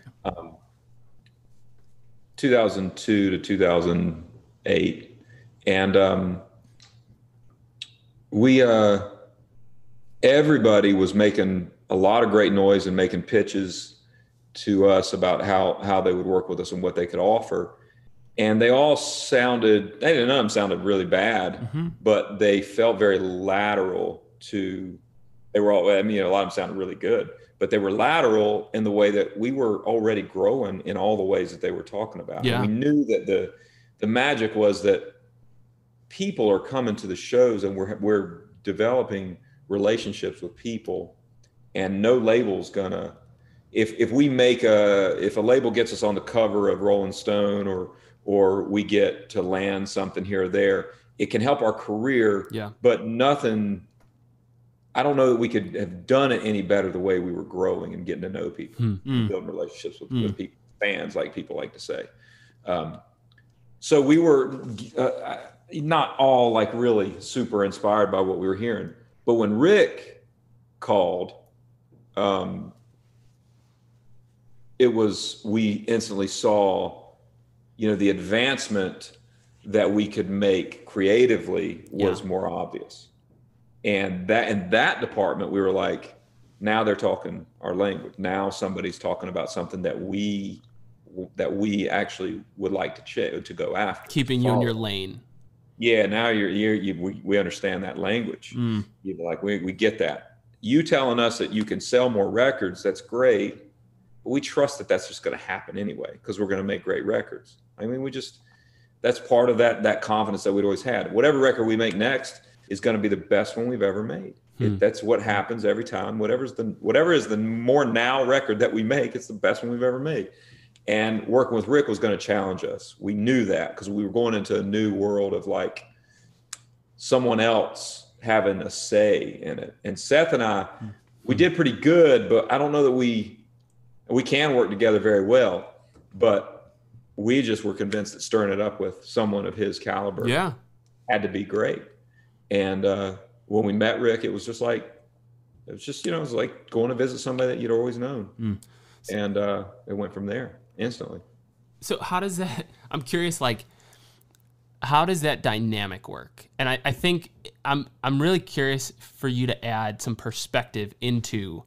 2002 to 2008. And everybody was making a lot of great noise and making pitches to us about how they would work with us and what they could offer. And they all none of them sounded really bad, but they felt very lateral a lot of them sounded really good, but they were lateral in the way that we were already growing in all the ways that they were talking about. Yeah. And we knew that the magic was that people are coming to the shows, and we're developing relationships with people, and no label's gonna, if a label gets us on the cover of Rolling Stone or we get to land something here or there, it can help our career, but nothing I don't know that we could have done it any better the way we were growing and getting to know people, building relationships with people, fans, like people like to say. So we were not all like really super inspired by what we were hearing. But when Rick called, we instantly saw, the advancement that we could make creatively was more obvious. And that in that department, we were like, now they're talking our language. Now somebody's talking about something that we actually would like to go after. Keeping you in your lane. Yeah, now we understand that language. You're like, we get that. You telling us that you can sell more records, that's great. But we trust that that's just going to happen anyway, because we're going to make great records. I mean, that's part of that confidence that we'd always had. Whatever record we make next is going to be the best one we've ever made. That's what happens every time. Whatever is the more now record that we make, it's the best one we've ever made. And working with Rick was going to challenge us. We knew that because we were going into a new world of like someone else having a say in it. And Seth and I, we did pretty good, but I don't know that we can work together very well. But we just were convinced that stirring it up with someone of his caliber had to be great. And when we met Rick, it was like going to visit somebody that you'd always known. And it went from there instantly. So how does that, I'm curious, like, how does that dynamic work? And I think I'm really curious for you to add some perspective into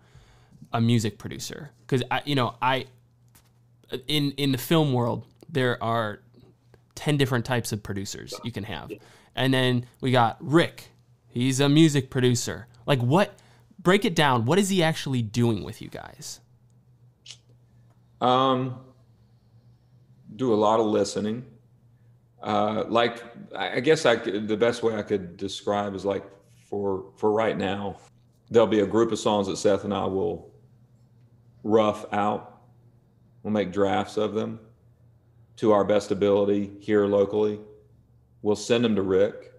a music producer. Because in the film world, there are 10 different types of producers you can have. And then we got Rick. He's a music producer. Like, break it down. What is he actually doing with you guys? Do a lot of listening. Like, I guess the best way I could describe is like for right now, there'll be a group of songs that Seth and I will rough out. We'll make drafts of them to our best ability here locally. We'll send them to Rick,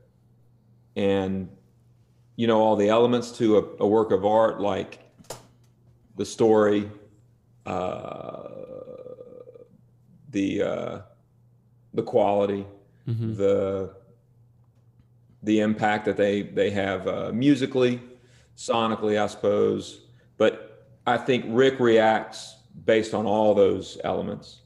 and all the elements to a work of art, like the story, the quality, the impact that they have musically, sonically, I suppose. But I think Rick reacts based on all those elements.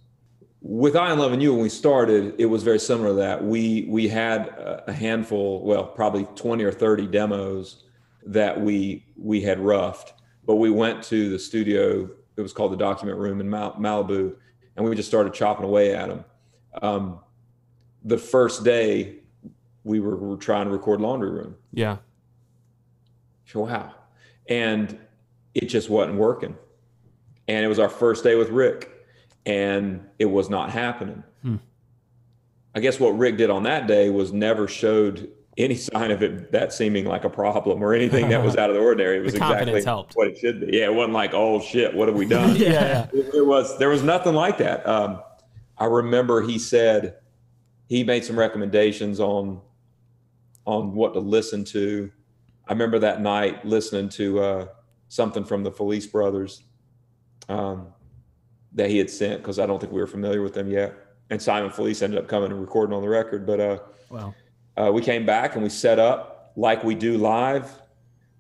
With I Am Loving You, when we started, it was very similar to that. We had a handful, well, probably 20 or 30 demos that we had roughed, but we went to the studio. It was called the Document Room in Malibu, and we just started chopping away at them. The first day, we were trying to record Laundry Room. Yeah. Wow. And it just wasn't working. And it was our first day with Rick, and it was not happening. I guess what Rick did on that day was never showed any sign of it that seeming like a problem or anything that was out of the ordinary. It was exactly what it should be. Yeah, it wasn't like, oh shit, what have we done? Yeah. There was nothing like that. I remember he said he made some recommendations on what to listen to. I remember that night listening to something from the Felice Brothers that he had sent, because I don't think we were familiar with them yet. And Simon Felice ended up coming and recording on the record. But we came back and we set up like we do live.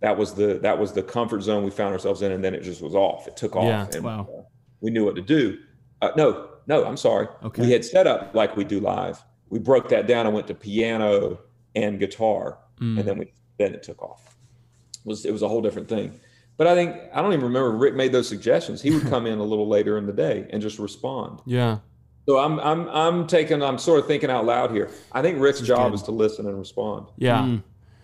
That was the comfort zone we found ourselves in, and then it just was off. It took off. Yeah, and, we knew what to do. No, I'm sorry. Okay. We had set up like we do live. We broke that down and went to piano and guitar, and then it took off. It was a whole different thing. But I don't even remember Rick made those suggestions. He would come in a little later in the day and just respond. Yeah. So I'm sort of thinking out loud here. I think Rick's job is to listen and respond. Yeah.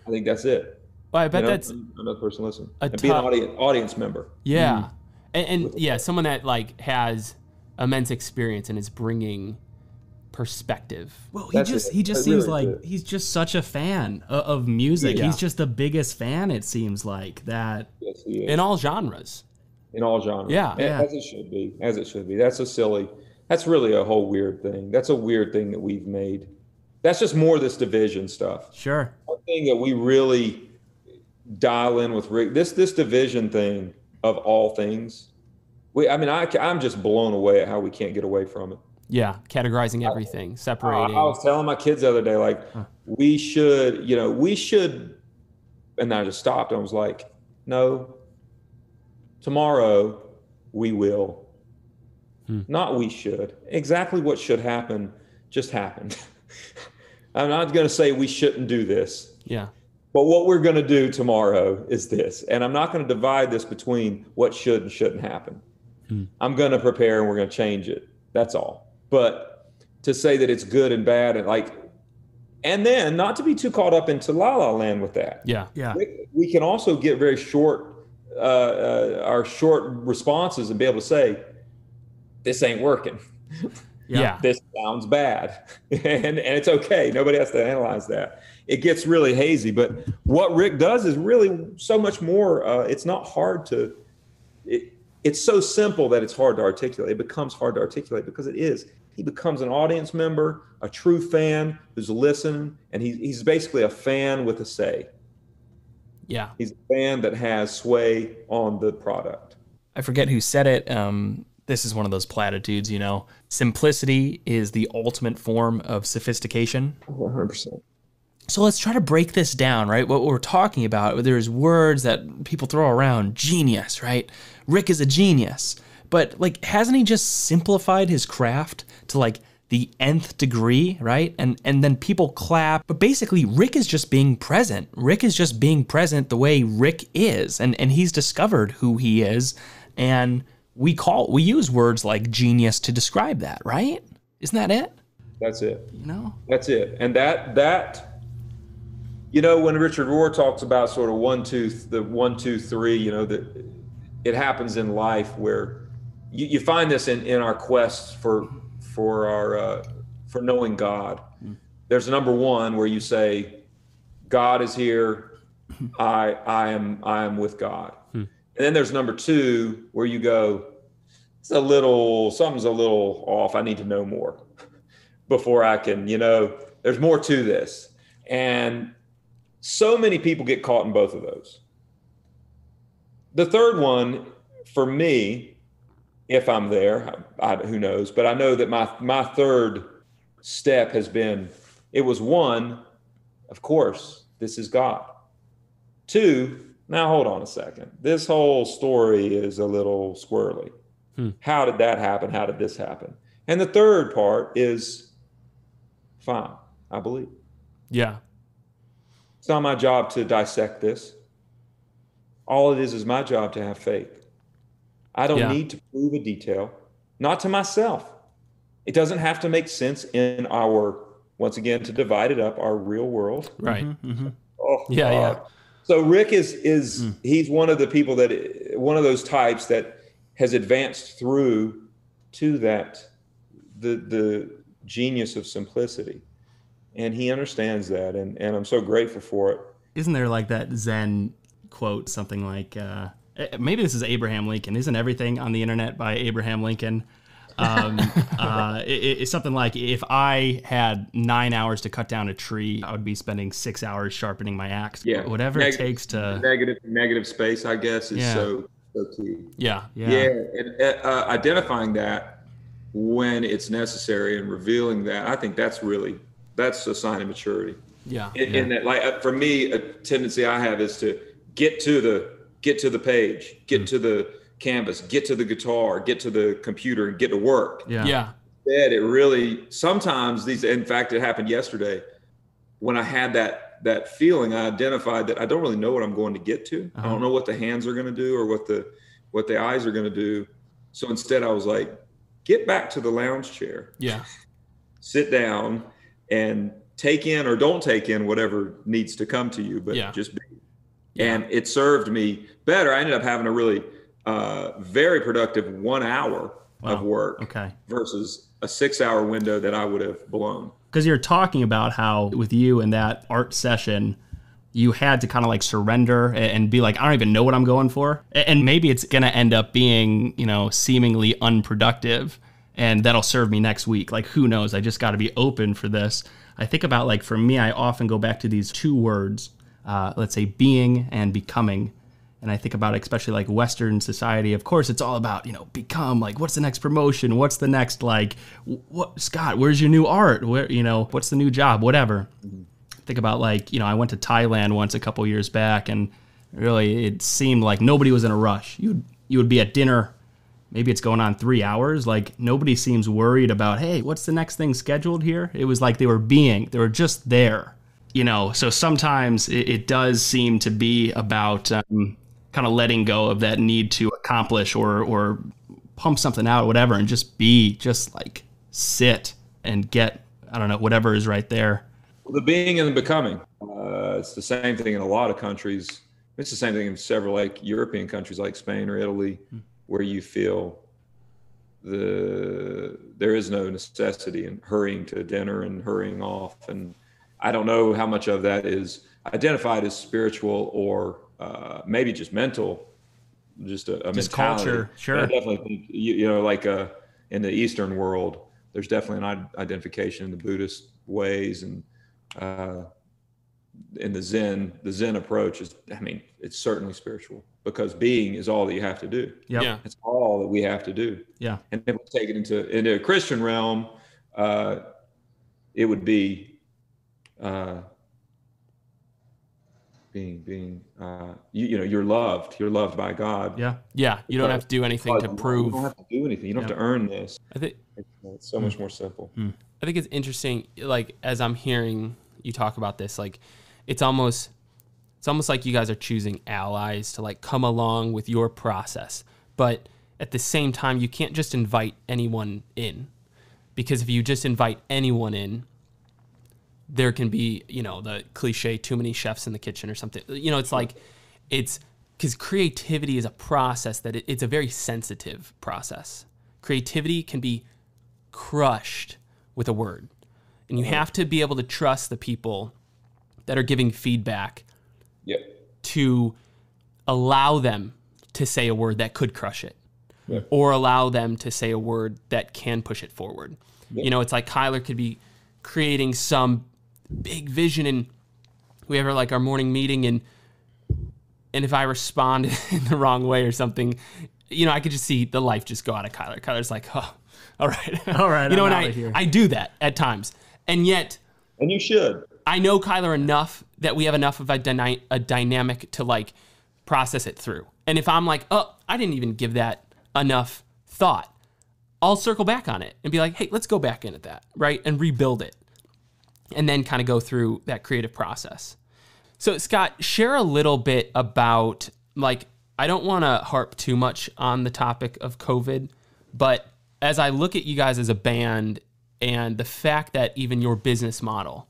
I think that's it. Well, I bet that's another person listen and be an audience member. Yeah. And yeah, someone that like has immense experience and is bringing perspective. Well, he just seems like he's just such a fan of music. Yeah. He's just the biggest fan, it seems like, that. Yes, he is. In all genres. Yeah. As it should be. That's really a whole weird thing. That's a weird thing that we've made. That's just more of this division stuff. Sure. One thing that we really, dial in with Rick. This division thing of all things. I'm just blown away at how we can't get away from it. Yeah, categorizing everything, separating. I was telling my kids the other day, like, we should, and I just stopped. I was like, no, tomorrow we will. Not we should. Exactly what should happen just happened. I'm not going to say we shouldn't do this. Yeah. But what we're going to do tomorrow is this. And I'm not going to divide this between what should and shouldn't happen. I'm going to prepare and we're going to change it. That's all. But to say that it's good and bad and then not to be too caught up into La La Land with that. Yeah. Yeah. We can also get very short, our short responses and be able to say, this ain't working. Yeah. This sounds bad. and it's okay. Nobody has to analyze that. It gets really hazy. But what Rick does is really so much more. It's not hard to, it's so simple that it's hard to articulate. It becomes hard to articulate because it is. He becomes an audience member, a true fan who's listening, and he's basically a fan with a say. Yeah. He's a fan that has sway on the product. I forget who said it. This is one of those platitudes, Simplicity is the ultimate form of sophistication. 100%. So let's try to break this down, right? What we're talking about, there's words that people throw around. Genius, right? Rick is a genius. But hasn't he just simplified his craft to the nth degree, right? And then people clap. But basically, Rick is just being present. Rick is just being present the way Rick is. And he's discovered who he is. And we use words like genius to describe that, right? Isn't that it? That's it. That's it. And that when Richard Rohr talks about sort of 1, 2, 3, that it happens in life where you find this in our quest for knowing God. There's number 1 where you say, God is here. I am with God. And then there's number 2 where you go, something's a little off. I need to know more before I can, there's more to this. And so many people get caught in both of those. The third one, for me, if I'm there, who knows, but I know that my third step has been, it was 1, of course, this is God. 2, now hold on a second. This whole story is a little squirrely. How did that happen? How did this happen? And the third part is, fine, I believe. Yeah. It's not my job to dissect this. All it is my job to have faith. I don't need to prove a detail, not to myself. It doesn't have to make sense in our, once again, to divide it up, our real world. Right. Oh, yeah, God. yeah. So Rick he's one of the people one of those types that has advanced through to that, the genius of simplicity. And he understands that, and I'm so grateful for it. Isn't there that Zen quote, something like, maybe this is Abraham Lincoln, isn't everything on the internet by Abraham Lincoln? It's something like, if I had 9 hours to cut down a tree, I would be spending 6 hours sharpening my axe. Yeah. Whatever it takes to... Negative space, I guess, is so key. Yeah. And identifying that when it's necessary and revealing that, I think that's a sign of maturity. Yeah. In that, for me, a tendency I have is to get to the page, get to the canvas, get to the guitar, get to the computer, and get to work. Yeah. Instead, it really, sometimes in fact, it happened yesterday when I had that feeling. I identified that I don't really know what I'm going to get to. I don't know what the hands are going to do or what the eyes are going to do. So instead I was like, get back to the lounge chair. Yeah. Sit down and take in or don't take in whatever needs to come to you, but just be. Yeah. And it served me better. I ended up having a really very productive 1 hour of work versus a 6 hour window that I would have blown. Because you're talking about how with you in that art session, you had to kind of surrender and be like, I don't even know what I'm going for. And maybe it's going to end up being, seemingly unproductive, and that'll serve me next week. Who knows? I just got to be open for this. I think about, for me, I often go back to these 2 words let's say, being and becoming. And I think about especially like Western society, of course, it's all about, become, like, what's the next promotion? What's the next, like, what, Scott, where's your new art? Where, what's the new job? Whatever. Think about, like, I went to Thailand once a couple years back, and really it seemed like nobody was in a rush. You would be at dinner, maybe it's going on 3 hours. Like, nobody seems worried about, hey, what's the next thing scheduled here? It was like they were just there, So sometimes it does seem to be about kind of letting go of that need to accomplish or pump something out or whatever, and just like sit and get, I don't know, whatever is right there. The being and the becoming. It's the same thing in a lot of countries. It's the same thing in several like European countries like Spain or Italy, where you feel there is no necessity in hurrying to dinner and hurrying off. And I don't know how much of that is identified as spiritual or maybe just mental, just a just mentality. Culture. Sure. I definitely think, like in the Eastern world, there's definitely an identification in the Buddhist ways, and in the Zen approach is, it's certainly spiritual, because being is all that you have to do. Yep. Yeah. It's all that we have to do. Yeah. And if we take it into a Christian realm, it would be being you're loved by God. Yeah, you don't have to do anything to prove. You don't have to do anything. You don't have to earn this. I think it's so much more simple. I think it's interesting, like, as I'm hearing you talk about this, like, it's almost like you guys are choosing allies to, like, come along with your process. But at the same time, you can't just invite anyone in, because if you just invite anyone in, there can be, the cliche, too many chefs in the kitchen or something. It's like, it's because creativity is a process that it's a very sensitive process. Creativity can be crushed with a word. And you have to be able to trust the people that are giving feedback to allow them to say a word that could crush it, or allow them to say a word that can push it forward. It's like Kyler could be creating some big vision, and we have our morning meeting, and if I respond in the wrong way or something, I could just see the life just go out of Kyler. Kyler's like, oh, all right. And I do that at times. And yet, and you should. I know Kyler enough that we have enough of a dynamic to, like, process it through. And if I'm like, oh, I didn't even give that enough thought, I'll circle back on it and be like, hey, let's go back in at that, right? And rebuild it. And then kind of go through that creative process. So, Scott, share a little bit about, like, I don't want to harp too much on the topic of COVID, but as I look at you guys as a band, and the fact that even your business model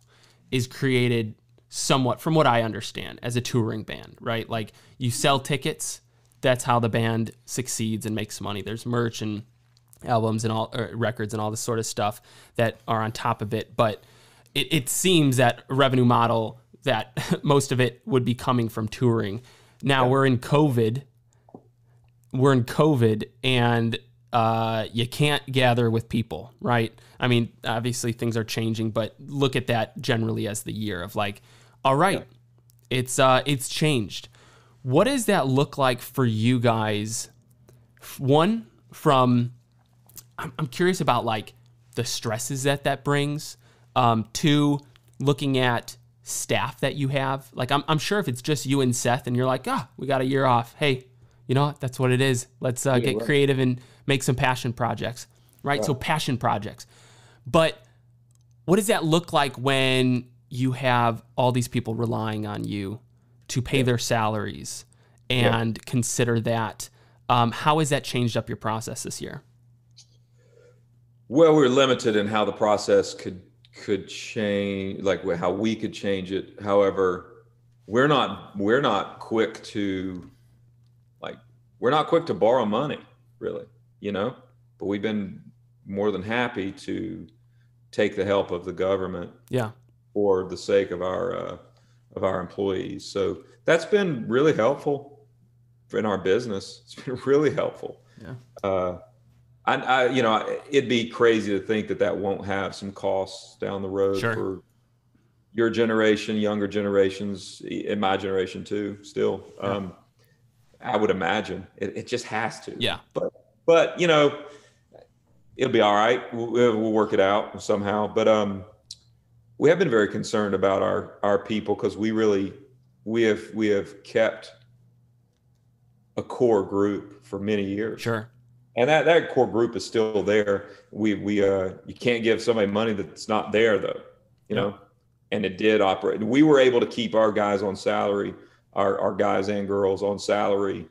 is created somewhat, from what I understand, as a touring band, right? Like, you sell tickets, that's how the band succeeds and makes money. There's merch and albums and all, records and all this sort of stuff that are on top of it. But it seems that revenue model, that most of it would be coming from touring. Now we're in COVID, and you can't gather with people, right? I mean, obviously things are changing, but look at that generally as the year of, like, all right, it's changed. What does that look like for you guys? One, I'm curious about, like, the stresses that brings. Two, looking at staff that you have. Like, I'm sure if it's just you and Seth and you're like, we got a year off. Hey, you know what? That's what it is. Let's get creative and make some passion projects, right? So passion projects. But what does that look like when you have all these people relying on you to pay their salaries and consider that? How has that changed up your process this year? Well, we're limited in how the process could change, like how we could change it. However, we're not quick to borrow money, really, but we've been more than happy to take the help of the government for the sake of our employees. So that's been really helpful in our business. It's been really helpful. It'd be crazy to think that won't have some costs down the road for, your generation, younger generations, in my generation too, still. I would imagine it just has to. Yeah. But you know, it'll be all right. We'll work it out somehow. But we have been very concerned about our people, because we have kept a core group for many years. Sure. And that core group is still there. You can't give somebody money that's not there, though, you know. And it did operate. We were able to keep our guys on salary, our guys and girls on salary,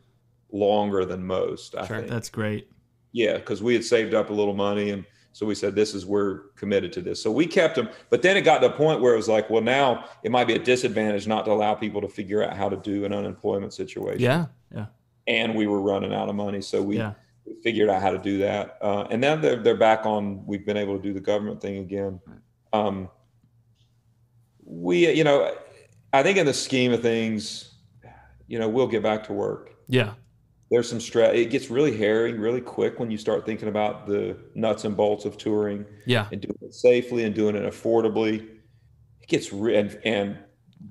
longer than most. I think that's great. Yeah, because we had saved up a little money, and so we said, we're committed to this. So we kept them. But then it got to a point where it was like, well, now it might be a disadvantage not to allow people to figure out how to do an unemployment situation. Yeah. And we were running out of money, so we figured out how to do that. And now they're back on. We've been able to do the government thing again. You know, I think in the scheme of things, you know, we'll get back to work. Yeah. There's some stress. It gets really hairy really quick when you start thinking about the nuts and bolts of touring. Yeah. And doing it safely and doing it affordably. It gets and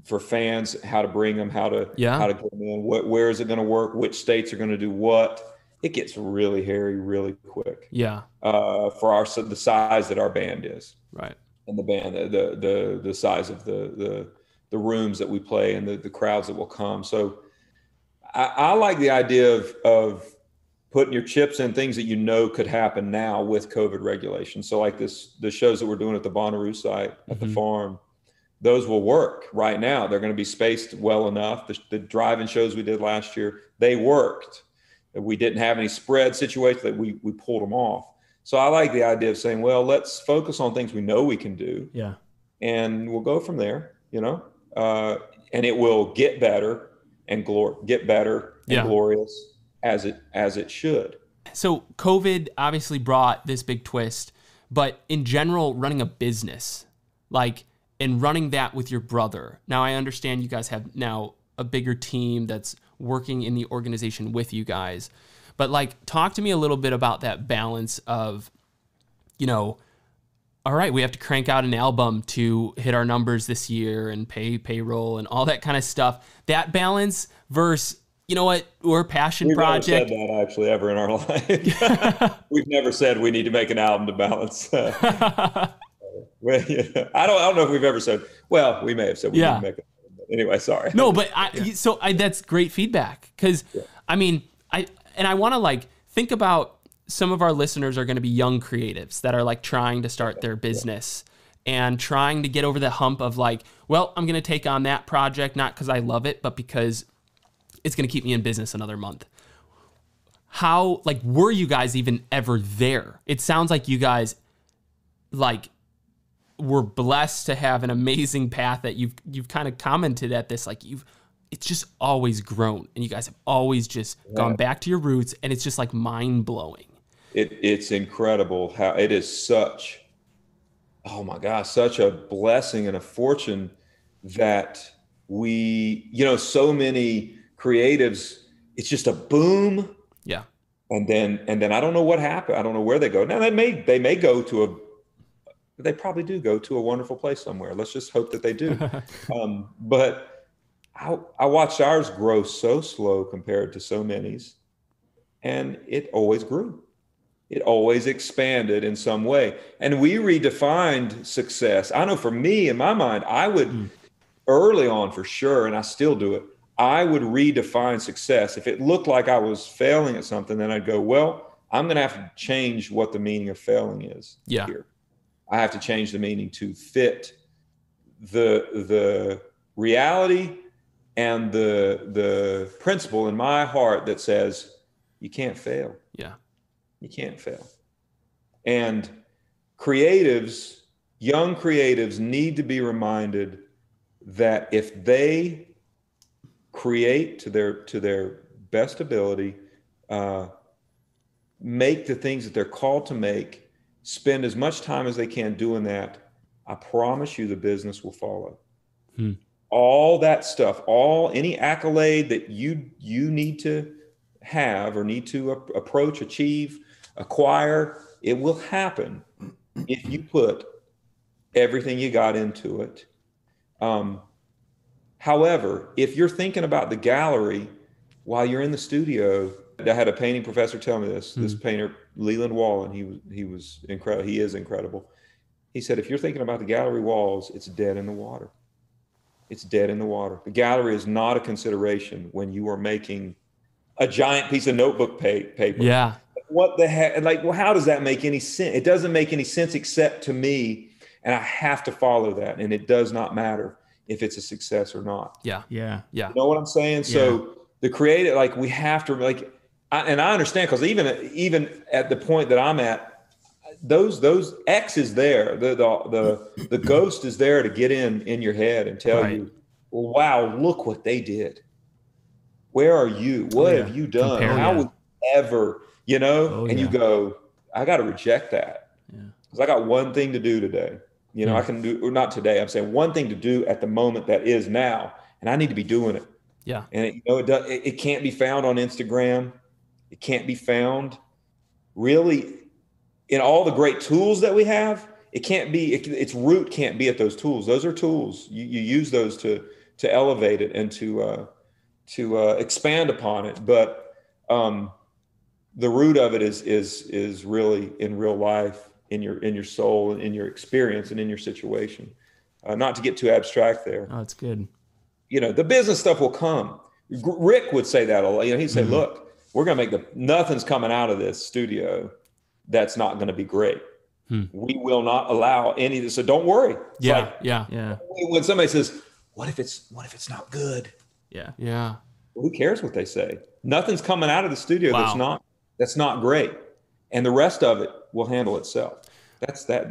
for fans, how to bring them, how to get them in, where is it going to work, which states are going to do what. It gets really hairy really quick. Yeah. For the size that our band is. Right. And the band, the size of the rooms that we play and the crowds that will come. So I like the idea of putting your chips in things that you know could happen now with COVID regulations. So like the shows that we're doing at the Bonnaroo site at the farm, those will work right now. They're going to be spaced well enough. The drive-in shows we did last year, they worked. We didn't have any spread situations that we pulled them off. So I like the idea of saying, well, let's focus on things we know we can do. Yeah. And we'll go from there, you know, and it will get better and glorious as it should. So COVID obviously brought this big twist, but in general, running a business, and running that with your brother. Now I understand you guys have now a bigger team that's working in the organization with you guys. But talk to me a little bit about that balance of, you know, all right, we have to crank out an album to hit our numbers this year and pay payroll and all that kind of stuff. That balance versus, you know what, we're a passion project. We've never said that actually ever in our life. We've never said we need to make an album to balance. I don't know if we've ever said, well, we may have said we need to make it. Anyway, sorry. No, but that's great feedback. Because, I mean, I want to think about some of our listeners are going to be young creatives that are trying to start their business and trying to get over the hump of well, I'm going to take on that project, not because I love it, but because it's going to keep me in business another month. How, were you guys even ever there? It sounds like you guys, were blessed to have an amazing path that you've kind of commented at this, it's just always grown, and you guys have always just gone back to your roots, and it's just mind blowing. It's incredible how it is such a blessing and a fortune that we, so many creatives, it's just a boom. Yeah. And then I don't know what happened. I don't know where they go. Now they probably do go to a wonderful place somewhere. Let's just hope that they do. But I watched ours grow so slow compared to so many's, and it always grew. It always expanded in some way. And we redefined success. I know for me, in my mind, I would early on for sure, and I still do it, I would redefine success. If it looked like I was failing at something, then I'd go, well, I'm going to have to change what the meaning of failing is here. I have to change the meaning to fit the reality and the principle in my heart that says you can't fail. Yeah. You can't fail. And creatives, young creatives need to be reminded that if they create to their best ability, make the things that they're called to make, spend as much time as they can doing that, I promise you the business will follow. All that stuff, any accolade that you need to have or need to approach, achieve, acquire, it will happen if you put everything you got into it However, if you're thinking about the gallery while you're in the studio, I had a painting professor tell me this. This painter, Leland Wallen, he was incredible. He is incredible. He said, if you're thinking about the gallery walls, it's dead in the water. It's dead in the water. The gallery is not a consideration when you are making a giant piece of notebook paper. Yeah. What the heck? Like, well, how does that make any sense? It doesn't make any sense except to me, and I have to follow that. And it does not matter if it's a success or not. Yeah. Yeah. Yeah. You know what I'm saying? Yeah. So the creative, like, we have to, like, and I understand, because even at the point that I'm at, those X is there. The ghost is there to get in your head and tell you, well, wow, look what they did. Where are you? What have you done? How would ever, you know? You go, I got to reject that. Because I got one thing to do today. You know, I can do, or not today, I'm saying one thing to do at the moment that is now, and I need to be doing it. Yeah. And it can't be found on Instagram. It can't be found really in all the great tools that we have. It can't be, its root can't be at those tools. Those are tools. You use those to elevate it and to expand upon it. But the root of it is really in real life, in your soul, and in your experience, and in your situation. Not to get too abstract there. Oh, that's good. You know, the business stuff will come. Rick would say that a lot. You know, he'd say, look, we're going to make nothing's coming out of this studio that's not going to be great. We will not allow any of this. So don't worry. Yeah. When somebody says, what if it's not good? Yeah. Yeah. Well, who cares what they say? Nothing's coming out of the studio that's not great. And the rest of it will handle itself. That's that.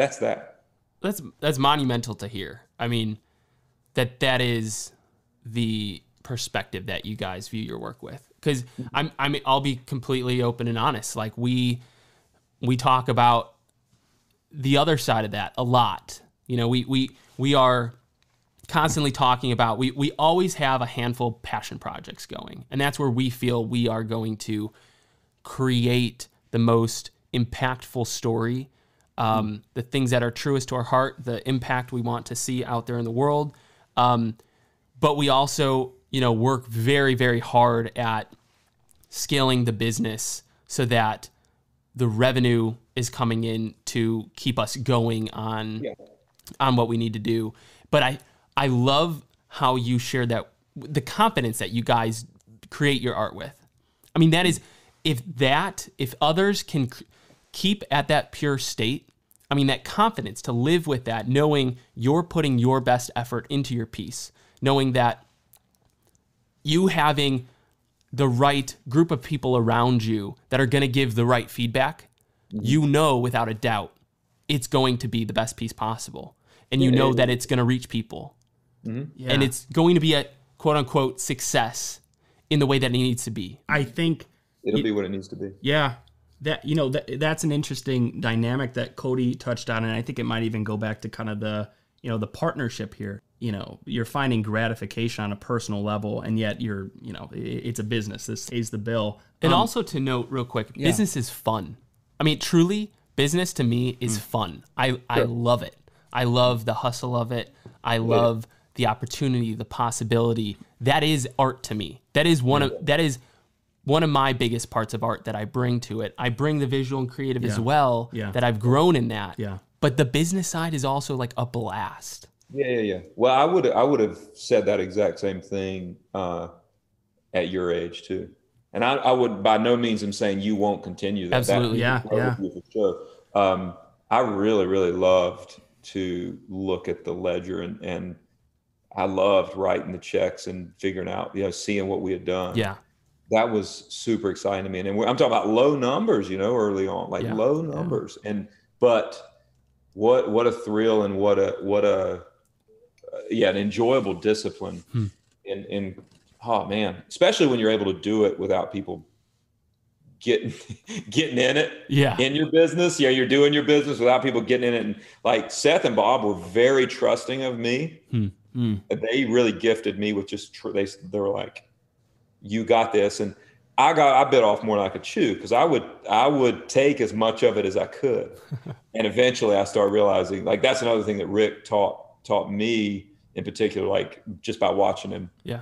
That's monumental to hear. I mean, that is the perspective that you guys view your work with. Because I'll be completely open and honest. Like, we talk about the other side of that a lot. You know, we are constantly talking about, we always have a handful of passion projects going, and that's where we feel we are going to create the most impactful story, the things that are truest to our heart, the impact we want to see out there in the world. But we also, work very, very hard at scaling the business so that the revenue is coming in to keep us going on what we need to do. But I love how you share that, the confidence that you guys create your art with. I mean, that is, if others can keep at that pure state, I mean, that confidence to live with that, knowing you're putting your best effort into your piece, knowing that you having the right group of people around you that are going to give the right feedback, without a doubt, it's going to be the best piece possible. And that it's going to reach people. Yeah. And it's going to be a quote unquote success in the way that it needs to be. I think it'll be what it needs to be. Yeah. That's an interesting dynamic that Cody touched on. And I think it might even go back to kind of the partnership here. You're finding gratification on a personal level, and yet it's a business. This pays the bill. And also to note real quick, business is fun. I mean, truly, business to me is fun. I love it. I love the hustle of it. I love the opportunity, the possibility. That is art to me. That is one of my biggest parts of art that I bring to it. I bring the visual and creative as well. Yeah. That I've grown in that. Yeah. But the business side is also like a blast. Yeah. Well, I would have said that exact same thing at your age too. And I would, by no means am saying you won't continue that. Absolutely. For sure. I really, really loved to look at the ledger, and I loved writing the checks and figuring out, seeing what we had done. Yeah. That was super exciting to me. And I'm talking about low numbers, early on, low numbers. But what a thrill, and what an enjoyable discipline in oh man, especially when you're able to do it without people getting in it in your business. You're doing your business without people getting in it. And like Seth and Bob were very trusting of me. They really gifted me with just, they were like, you got this. And I bit off more than I could chew, because I would take as much of it as I could. And eventually I started realizing, like, that's another thing that Rick taught me in particular, like just by watching him. Yeah.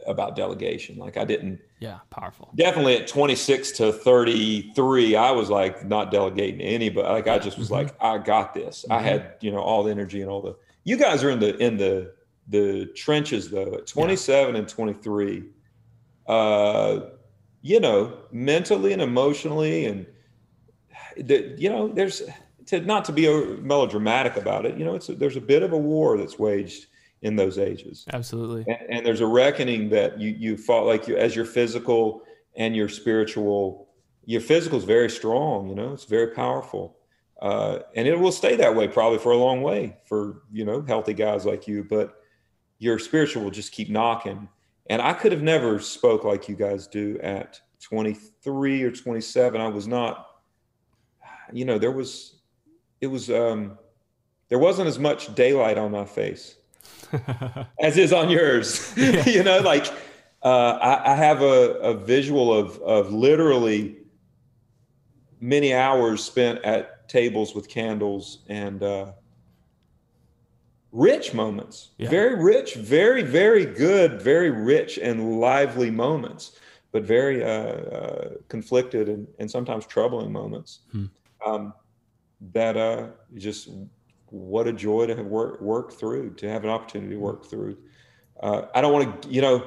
About delegation. Like I didn't. Yeah. Powerful. Definitely at 26 to 33, I was like not delegating to anybody. Like I just was like, I got this. I had, all the energy and all the, you guys are in the trenches though, at 27 and 23, mentally and emotionally, and there's not to be melodramatic about it. There's a bit of a war that's waged in those ages. Absolutely. And there's a reckoning that you fought, like as your physical and your spiritual is very strong, it's very powerful. And it will stay that way probably for a long way for, healthy guys like you, but your spiritual will just keep knocking. And I could have never spoke like you guys do at 23 or 27. I was not, there wasn't as much daylight on my face as is on yours. I have a visual of literally many hours spent at tables with candles and rich moments, very rich, very, very good, very rich and lively moments, but very conflicted and sometimes troubling moments. That just, what a joy to have worked through, to have an opportunity to work through. I don't want to,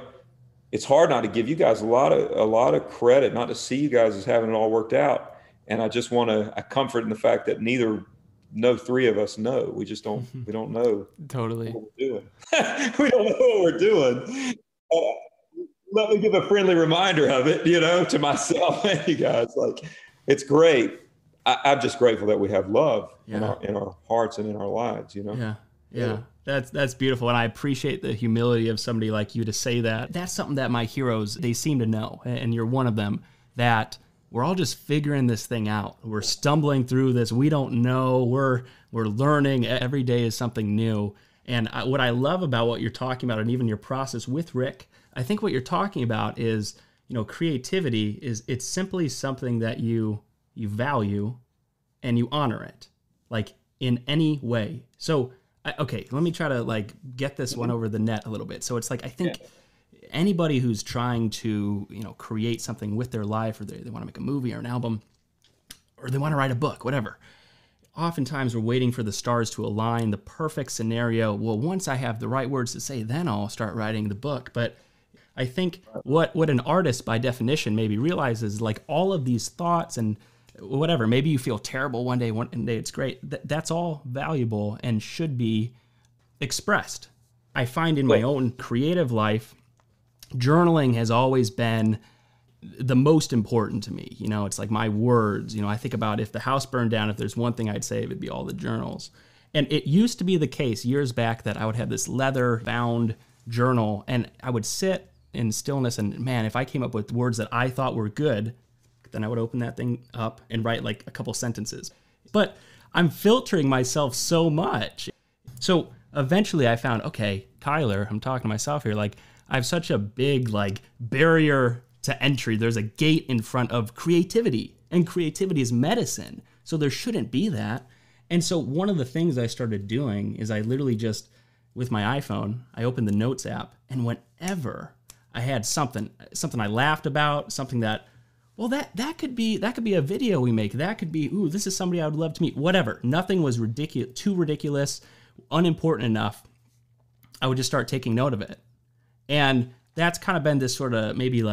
it's hard not to give you guys a lot of credit, not to see you guys as having it all worked out. And I just want to comfort in the fact that no three of us know. We just don't, we don't know Totally what we're doing. We don't know what we're doing. Let me give a friendly reminder of it, to myself and you guys. Like, it's great. I'm just grateful that we have love in our hearts and in our lives, Yeah. That's beautiful. And I appreciate the humility of somebody like you to say that. That's something that my heroes, they seem to know. And you're one of them, that we're all just figuring this thing out. We're stumbling through this. We don't know. We're learning. Every day is something new. And what I love about what you're talking about, and even your process with Rick, I think what you're talking about is, creativity it's simply something that you value and you honor it, like in any way. So, okay, let me try to get this one over the net a little bit. So it's like, I think anybody who's trying to, create something with their life, or they want to make a movie or an album, or they want to write a book, whatever. Oftentimes we're waiting for the stars to align, the perfect scenario. Well, once I have the right words to say, then I'll start writing the book. But I think what an artist by definition maybe realizes, like all of these thoughts and whatever, maybe you feel terrible one day it's great. That's all valuable and should be expressed. I find in my own creative life, journaling has always been the most important to me. It's like my words. I think about if the house burned down, if there's one thing I'd say, it would be all the journals. And it used to be the case years back that I would have this leather-bound journal, and I would sit in stillness, and man, if I came up with words that I thought were good, then I would open that thing up and write like a couple sentences. But I'm filtering myself so much. So eventually I found, okay, Tyler, I'm talking to myself here, I have such a big barrier to entry. There's a gate in front of creativity, and creativity is medicine. So there shouldn't be that. And so one of the things I started doing is I literally just, with my iPhone, I opened the Notes app, and whenever I had something I laughed about, something that, well, that could be a video we make. That could be, ooh, this is somebody I would love to meet. Whatever. Nothing was too ridiculous, unimportant enough. I would just start taking note of it. And that's kind of been this sort of maybe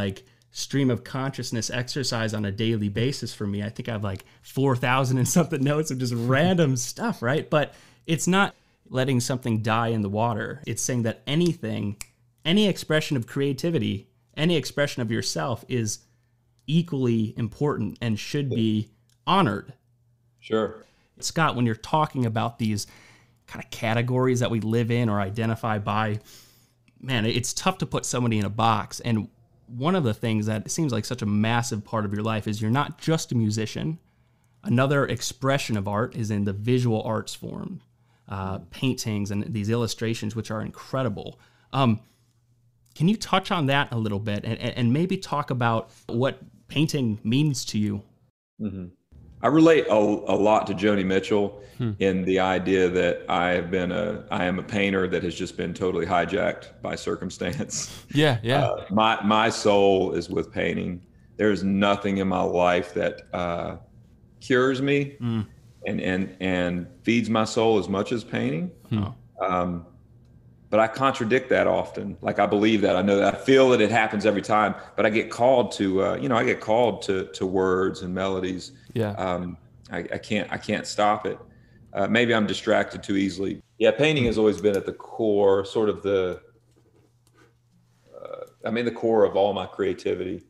stream of consciousness exercise on a daily basis for me. I think I have 4,000 and something notes of just random stuff, right? But it's not letting something die in the water. It's saying that any expression of creativity, any expression of yourself is equally important and should be honored. Sure. Scott, when you're talking about these kind of categories that we live in or identify by, man, it's tough to put somebody in a box. And one of the things that seems like such a massive part of your life is you're not just a musician. Another expression of art is in the visual arts form, paintings and these illustrations, which are incredible. Can you touch on that a little bit and maybe talk about what painting means to you? Mm-hmm. I relate a lot to Joni Mitchell in the idea that I am a painter that has just been totally hijacked by circumstance. Yeah, yeah. My soul is with painting. There's nothing in my life that cures me and feeds my soul as much as painting. But I contradict that often. Like, I believe that, I know that, I feel that it happens every time, but I get called to, I get called to words and melodies. Yeah. I can't stop it. Maybe I'm distracted too easily. Yeah. Painting has always been at the core, sort of the core of all my creativity.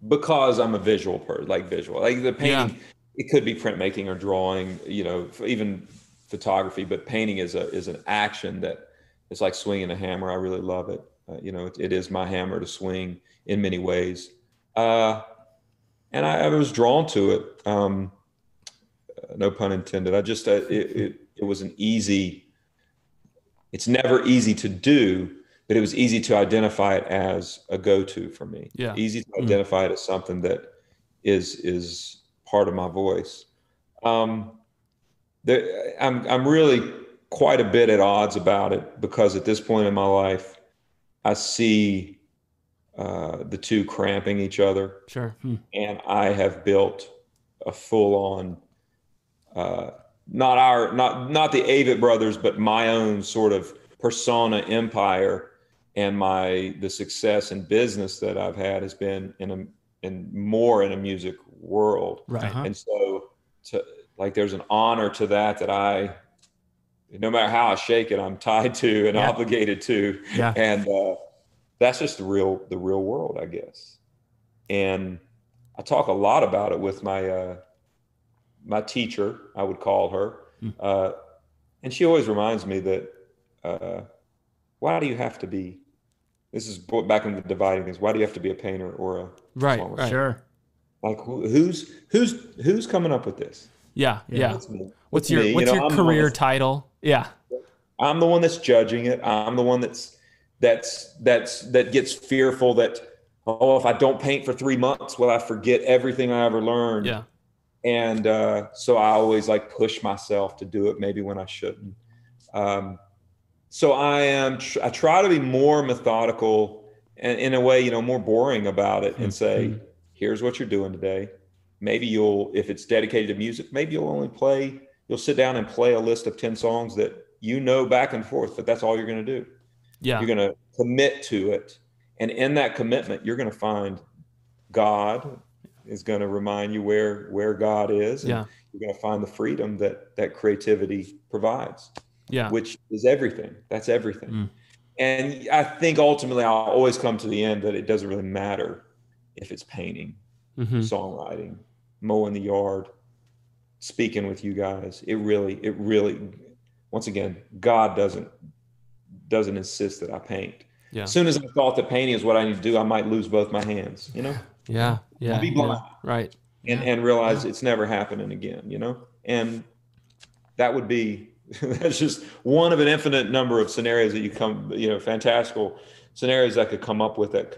Because I'm a visual person, like the painting, it could be printmaking or drawing, even photography, but painting is an action that it's like swinging a hammer. I really love it. It is my hammer to swing in many ways. And I was drawn to it. No pun intended. I just, it was it's never easy to do, but it was easy to identify it as a go-to for me. Yeah. Easy to identify it as something that is part of my voice. I'm really quite a bit at odds about it, because at this point in my life, I see the two cramping each other. Sure. And I have built a full-on, not the Avett Brothers, but my own sort of persona empire. And the success in business that I've had has been more in a music world. Right. And so there's an honor to that no matter how I shake it, I'm tied to and obligated to. Yeah. And that's just the real world, I guess. And I talk a lot about it with my teacher, I would call her. And she always reminds me that, why do you have to be, this is back in the dividing things, why do you have to be a painter or a songwriter? Right. Sure. Like, who's coming up with this? Yeah. What's me. your career title? Yeah. I'm the one that's judging it. I'm the one that gets fearful that, if I don't paint for 3 months, will I forget everything I ever learned? Yeah. And so I always push myself to do it, maybe when I shouldn't. So I try to be more methodical and, in a way, more boring about it, and say, here's what you're doing today. Maybe if it's dedicated to music, maybe you'll sit down and play a list of 10 songs that back and forth, but that's all you're going to do. Yeah. You're going to commit to it. And in that commitment, you're going to find God is going to remind you where God is. And you're going to find the freedom that creativity provides, which is everything. That's everything. And I think ultimately I'll always come to the end that it doesn't really matter if it's painting, songwriting, mowing the yard, speaking with you guys. It really, once again, God doesn't insist that I paint. Yeah. As soon as I thought that painting is what I need to do, I might lose both my hands, Yeah. I'll be blind. Yeah. Right. And realize it's never happening again, And that would be, that's just one of an infinite number of scenarios that fantastical scenarios that could come up with that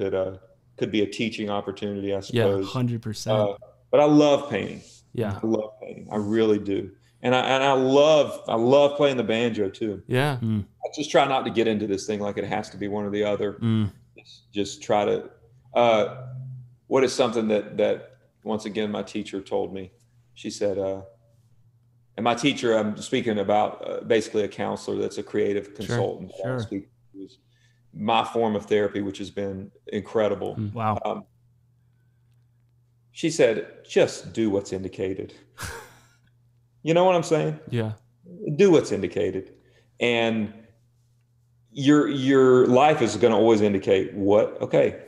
could be a teaching opportunity, I suppose. Yeah, 100%. But I love painting. Yeah. I love painting. I really do. And I love playing the banjo too. Yeah. I just try not to get into this thing like it has to be one or the other. Just try to, what is something that once again, my teacher told me, she said, and my teacher, I'm speaking about basically a counselor that's a creative consultant. Sure. My form of therapy, which has been incredible. Wow. She said, just do what's indicated. You know what I'm saying? Yeah. Do what's indicated. And your life is going to always indicate what, okay,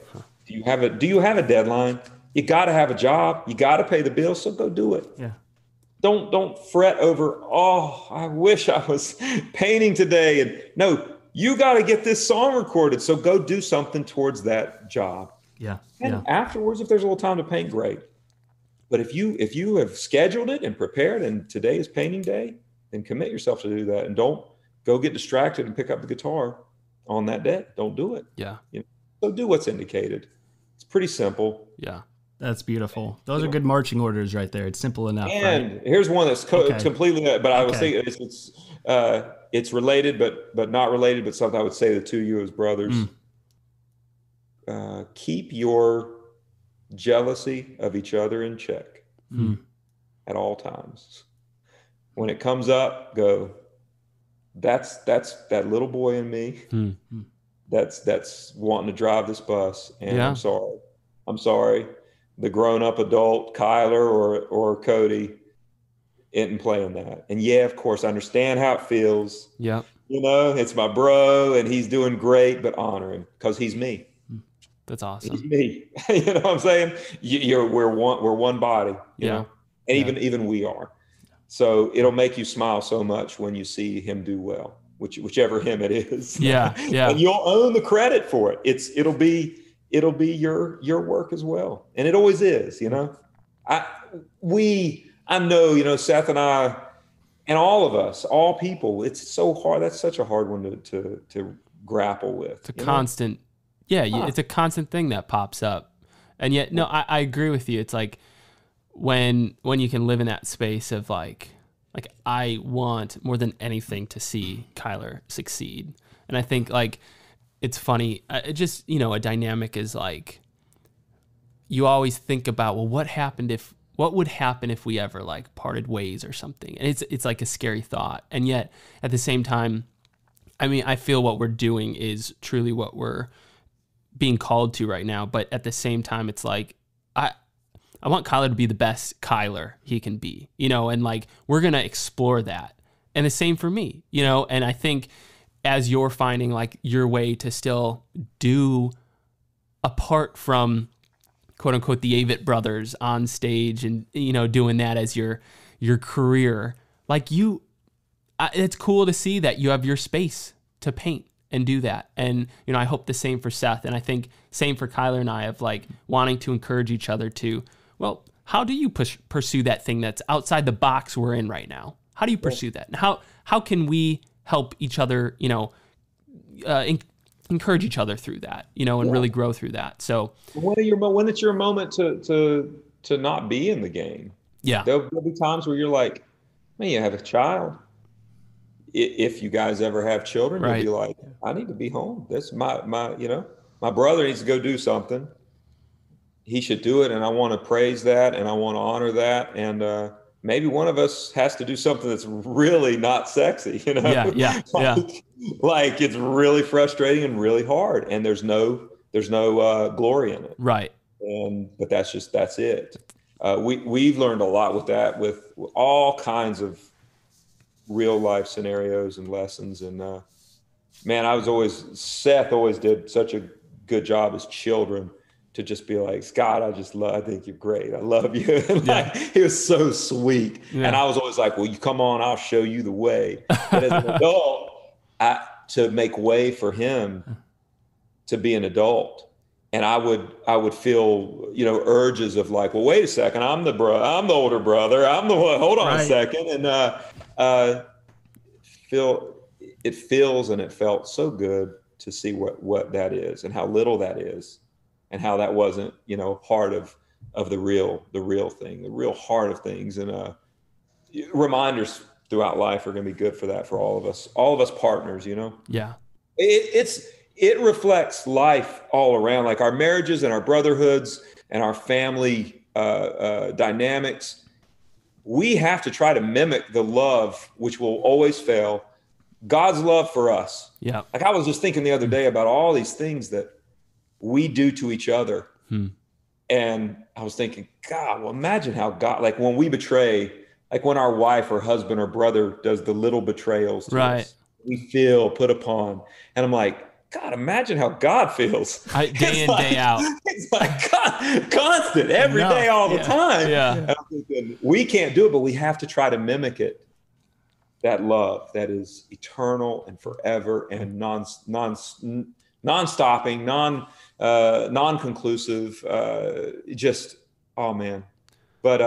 do you have a deadline? You got to have a job. You got to pay the bills. So go do it. Yeah. Don't fret over, I wish I was painting today. And no, you got to get this song recorded. So go do something towards that job. Yeah. And afterwards, if there's a little time to paint, great. But if you have scheduled it and prepared, and today is painting day, then commit yourself to do that. And don't go get distracted and pick up the guitar on that day. Don't do it. Yeah. So do what's indicated. It's pretty simple. Yeah. That's beautiful. Those are good marching orders right there. It's simple enough. And right? here's one that's completely, but I was Okay. thinking it's related, but not related, but something I would say to you as brothers. Keep your jealousy of each other in check at all times. When it comes up, go, that's that little boy in me that's wanting to drive this bus, and I'm sorry the grown-up adult Kyler or Cody isn't playing that. And yeah, of course I understand how it feels. Yeah, it's my bro and he's doing great, but honor him because he's me. That's awesome. He's me. You know what I'm saying? We're one body, you know? And even we are. So it'll make you smile so much when you see him do well, whichever him it is. Yeah. And you'll own the credit for it. It'll be your work as well. And it always is, you know. I know, Seth and I and all of us, all people, it's so hard. That's such a hard one to grapple with. It's a constant it's a constant thing that pops up. And yet, no, I agree with you. It's like when you can live in that space of like I want more than anything to see Kyler succeed. And I think like it's funny. It just, a dynamic is like you always think about, well, what would happen if we ever like parted ways or something? And it's like a scary thought. And yet at the same time, I mean, I feel what we're doing is truly what we're being called to right now. But at the same time, it's like, I want Kyler to be the best Kyler he can be, and like, we're going to explore that. And the same for me, and I think as you're finding like your way to still do apart from quote unquote, the Avett Brothers on stage and, doing that as your career, like it's cool to see that you have your space to paint and do that. And, I hope the same for Seth. And I think same for Kyler and I of like wanting to encourage each other to, well, how do you pursue that thing that's outside the box we're in right now? How do you pursue that? And how can we help each other, encourage each other through that, and really grow through that. So when it's your moment to not be in the game, there'll be times where you're like, man, you have a child. If you guys ever have children, you'll be like, I need to be home. That's my brother needs to go do something. He should do it. And I want to praise that. And I want to honor that. And, maybe one of us has to do something that's really not sexy, like it's really frustrating and really hard, and there's no glory in it. Right. But that's it. We've learned a lot with that, with all kinds of real life scenarios and lessons. And man, Seth always did such a good job as children to just be like, Scott, I think you're great. I love you. And he was so sweet. Yeah. And I was always like, well, you come on, I'll show you the way. But as an adult, to make way for him to be an adult. And I would feel, urges of like, well, wait a second, I'm the older brother. I'm the one, hold on a second. And it feels and it felt so good to see what that is and how little that is. And how that wasn't, part of the real thing, the real heart of things. And reminders throughout life are going to be good for that, for all of us partners, Yeah. It reflects life all around, like our marriages and our brotherhoods and our family dynamics. We have to try to mimic the love, which will always fail, God's love for us. Yeah. Like I was just thinking the other day about all these things that we do to each other. And I was thinking, God, well, imagine how God, like when we betray, like when our wife or husband or brother does the little betrayals to us, we feel put upon. And I'm like, God, imagine how God feels. Day in, day out. It's like God, constant, every day, all the time. Yeah. And I'm thinking, we can't do it, but we have to try to mimic it. That love that is eternal and forever and non-stopping, non-conclusive, just, oh man. But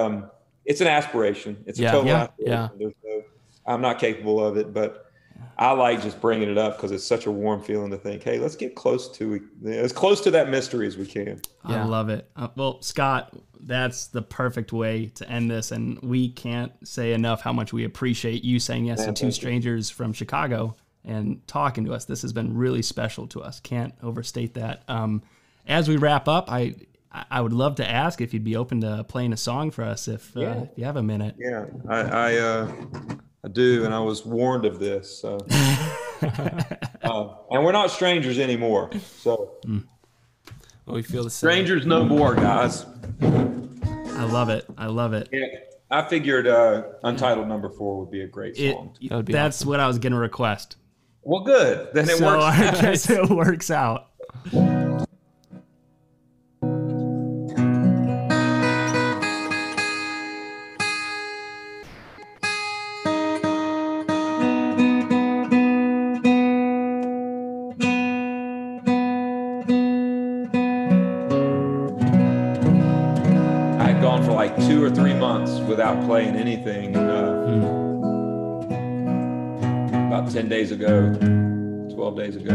it's an aspiration. It's a total aspiration. I'm not capable of it, but I like just bringing it up because it's such a warm feeling to think, hey, let's get close to that mystery as we can. I love it. Well, Scott, that's the perfect way to end this. And we can't say enough how much we appreciate you saying yes to two strangers from Chicago and talking to us. This has been really special to us. Can't overstate that. As we wrap up, I would love to ask if you'd be open to playing a song for us if you have a minute. Yeah, I do, and I was warned of this. So, and we're not strangers anymore. So, we feel the same. Strangers no more, guys. I love it. Yeah, I figured Untitled No. 4 would be a great song. That's awesome. What I was going to request. Well, good. Then it works. I guess it works out. For like 2 or 3 months without playing anything. About 10 days ago, 12 days ago,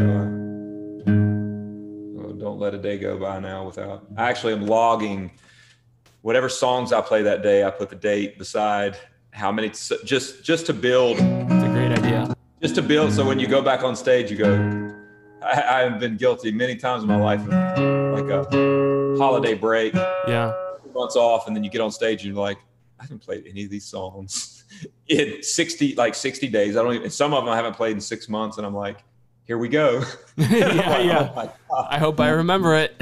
don't let a day go by now without. I actually am logging whatever songs I play that day. I put the date beside how many, just to build. It's a great idea. Just to build, so when you go back on stage, you go, I have been guilty many times in my life of like a holiday break. Yeah. Months off, and then you get on stage and you're like, I haven't played any of these songs in 60 days. I don't even, some of them I haven't played in 6 months, and I'm like, here we go. Yeah. Oh, I hope I remember it.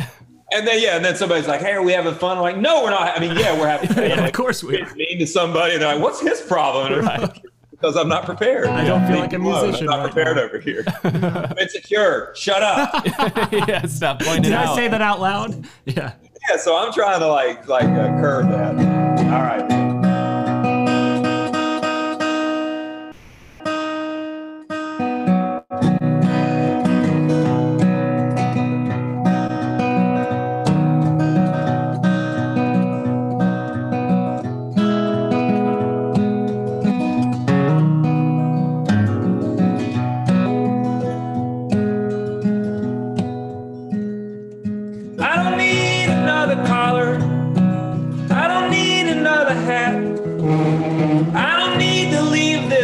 And then somebody's like, hey, are we having fun? I'm like, no, we're not. I mean, yeah, we're having fun. Of course we are. Mean to somebody, and they're like, what's his problem? Right. Because I'm not prepared. I don't feel like a musician. I'm not prepared over here. I'm insecure. Shut up. Yeah, stop pointing Did out. I say that out loud? Yeah. Yeah, so I'm trying to curb that. All right.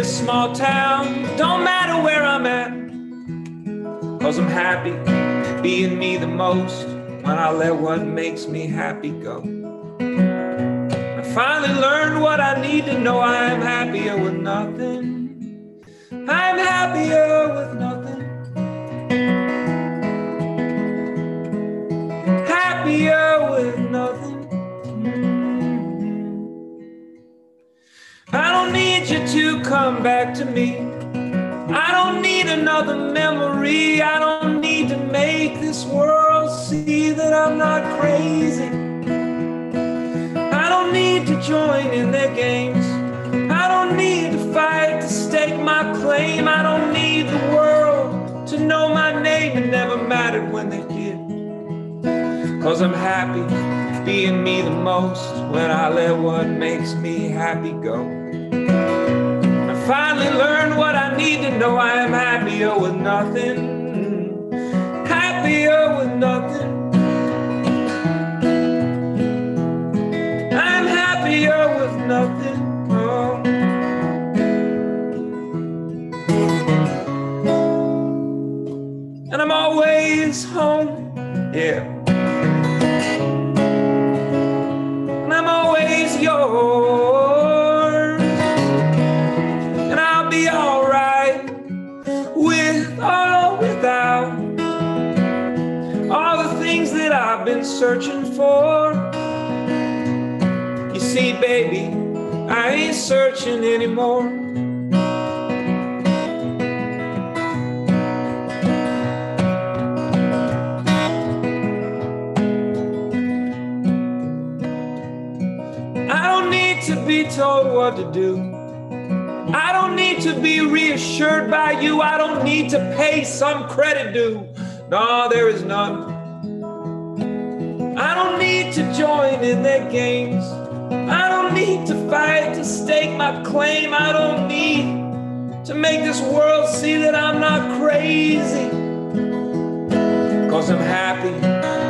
Small town, don't matter where I'm at, 'cause I'm happy being me the most when I let what makes me happy go. I finally learned what I need to know. I am happier with nothing. I'm happier with nothing. Happier with nothing. I don't need you to come back to me. I don't need another memory. I don't need to make this world see that I'm not crazy. I don't need to join in their games. I don't need to fight to stake my claim. I don't need the world to know my name. It never mattered when they did. 'Cause I'm happy being me the most when I let what makes me happy go. I finally learned what I need to know. I am happier with nothing. Happier with nothing. I'm happier with nothing. Oh. And I'm always home. Yeah. And I'm always yours. And I'll be alright with or without all the things that I've been searching for. You see, baby, I ain't searching anymore. I don't need to be told what to do. I don't need to be reassured by you. I don't need to pay some credit due. No, there is none. I don't need to join in their games. I don't need to fight to stake my claim. I don't need to make this world see that I'm not crazy. 'Cause I'm happy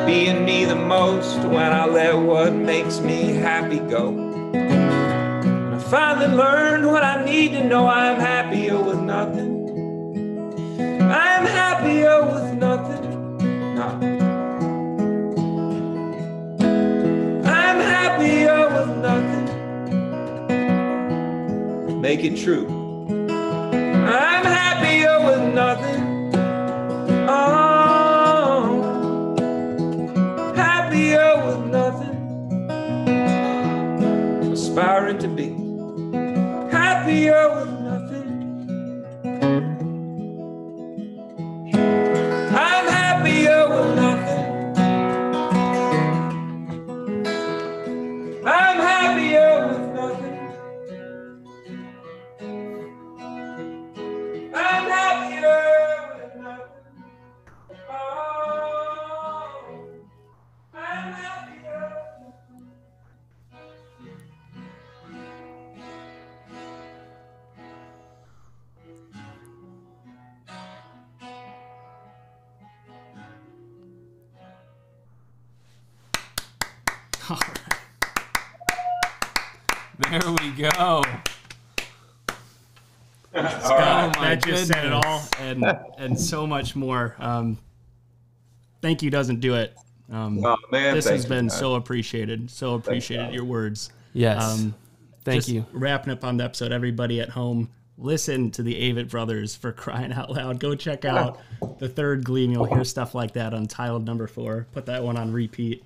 being me the most when I let what makes me happy go. And I finally learned what I need to know. I'm happier with nothing. I'm happier with nothing. No. I'm happier with nothing. Make it true. I'm happier with nothing. Oh, happier with nothing. Aspiring to be happier with nothing. I'm happier with nothing. I'm happier with nothing. I'm happier with nothing. Oh, I'm happier. All right. There we go. That just said it all and so much more. Thank you doesn't do it. Oh, man, this has been guys. so appreciated. So appreciated your words. Yes. Thank Just you. Wrapping up on the episode, everybody at home, listen to the Avett Brothers, for crying out loud. Go check out the third Gleam. You'll hear stuff like that on Tiled number 4. Put that one on repeat.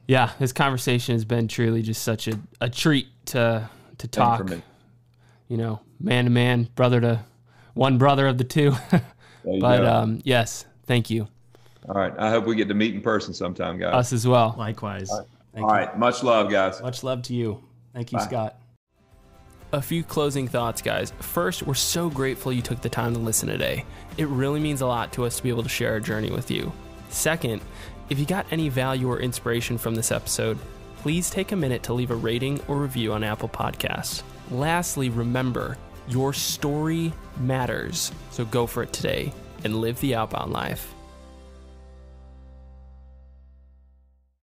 Yeah, this conversation has been truly just such a treat to talk. for me. You know, man to man, brother to one brother of the two. But yes, thank you. All right. I hope we get to meet in person sometime, guys. Us as well. Likewise. All Thank right. Much love, guys. you. Much love to you. Thank you, Bye. Scott. A few closing thoughts, guys. First, we're so grateful you took the time to listen today. It really means a lot to us to be able to share our journey with you. Second, if you got any value or inspiration from this episode, please take a minute to leave a rating or review on Apple Podcasts. Lastly, remember, your story matters. So go for it today and live the outbound life.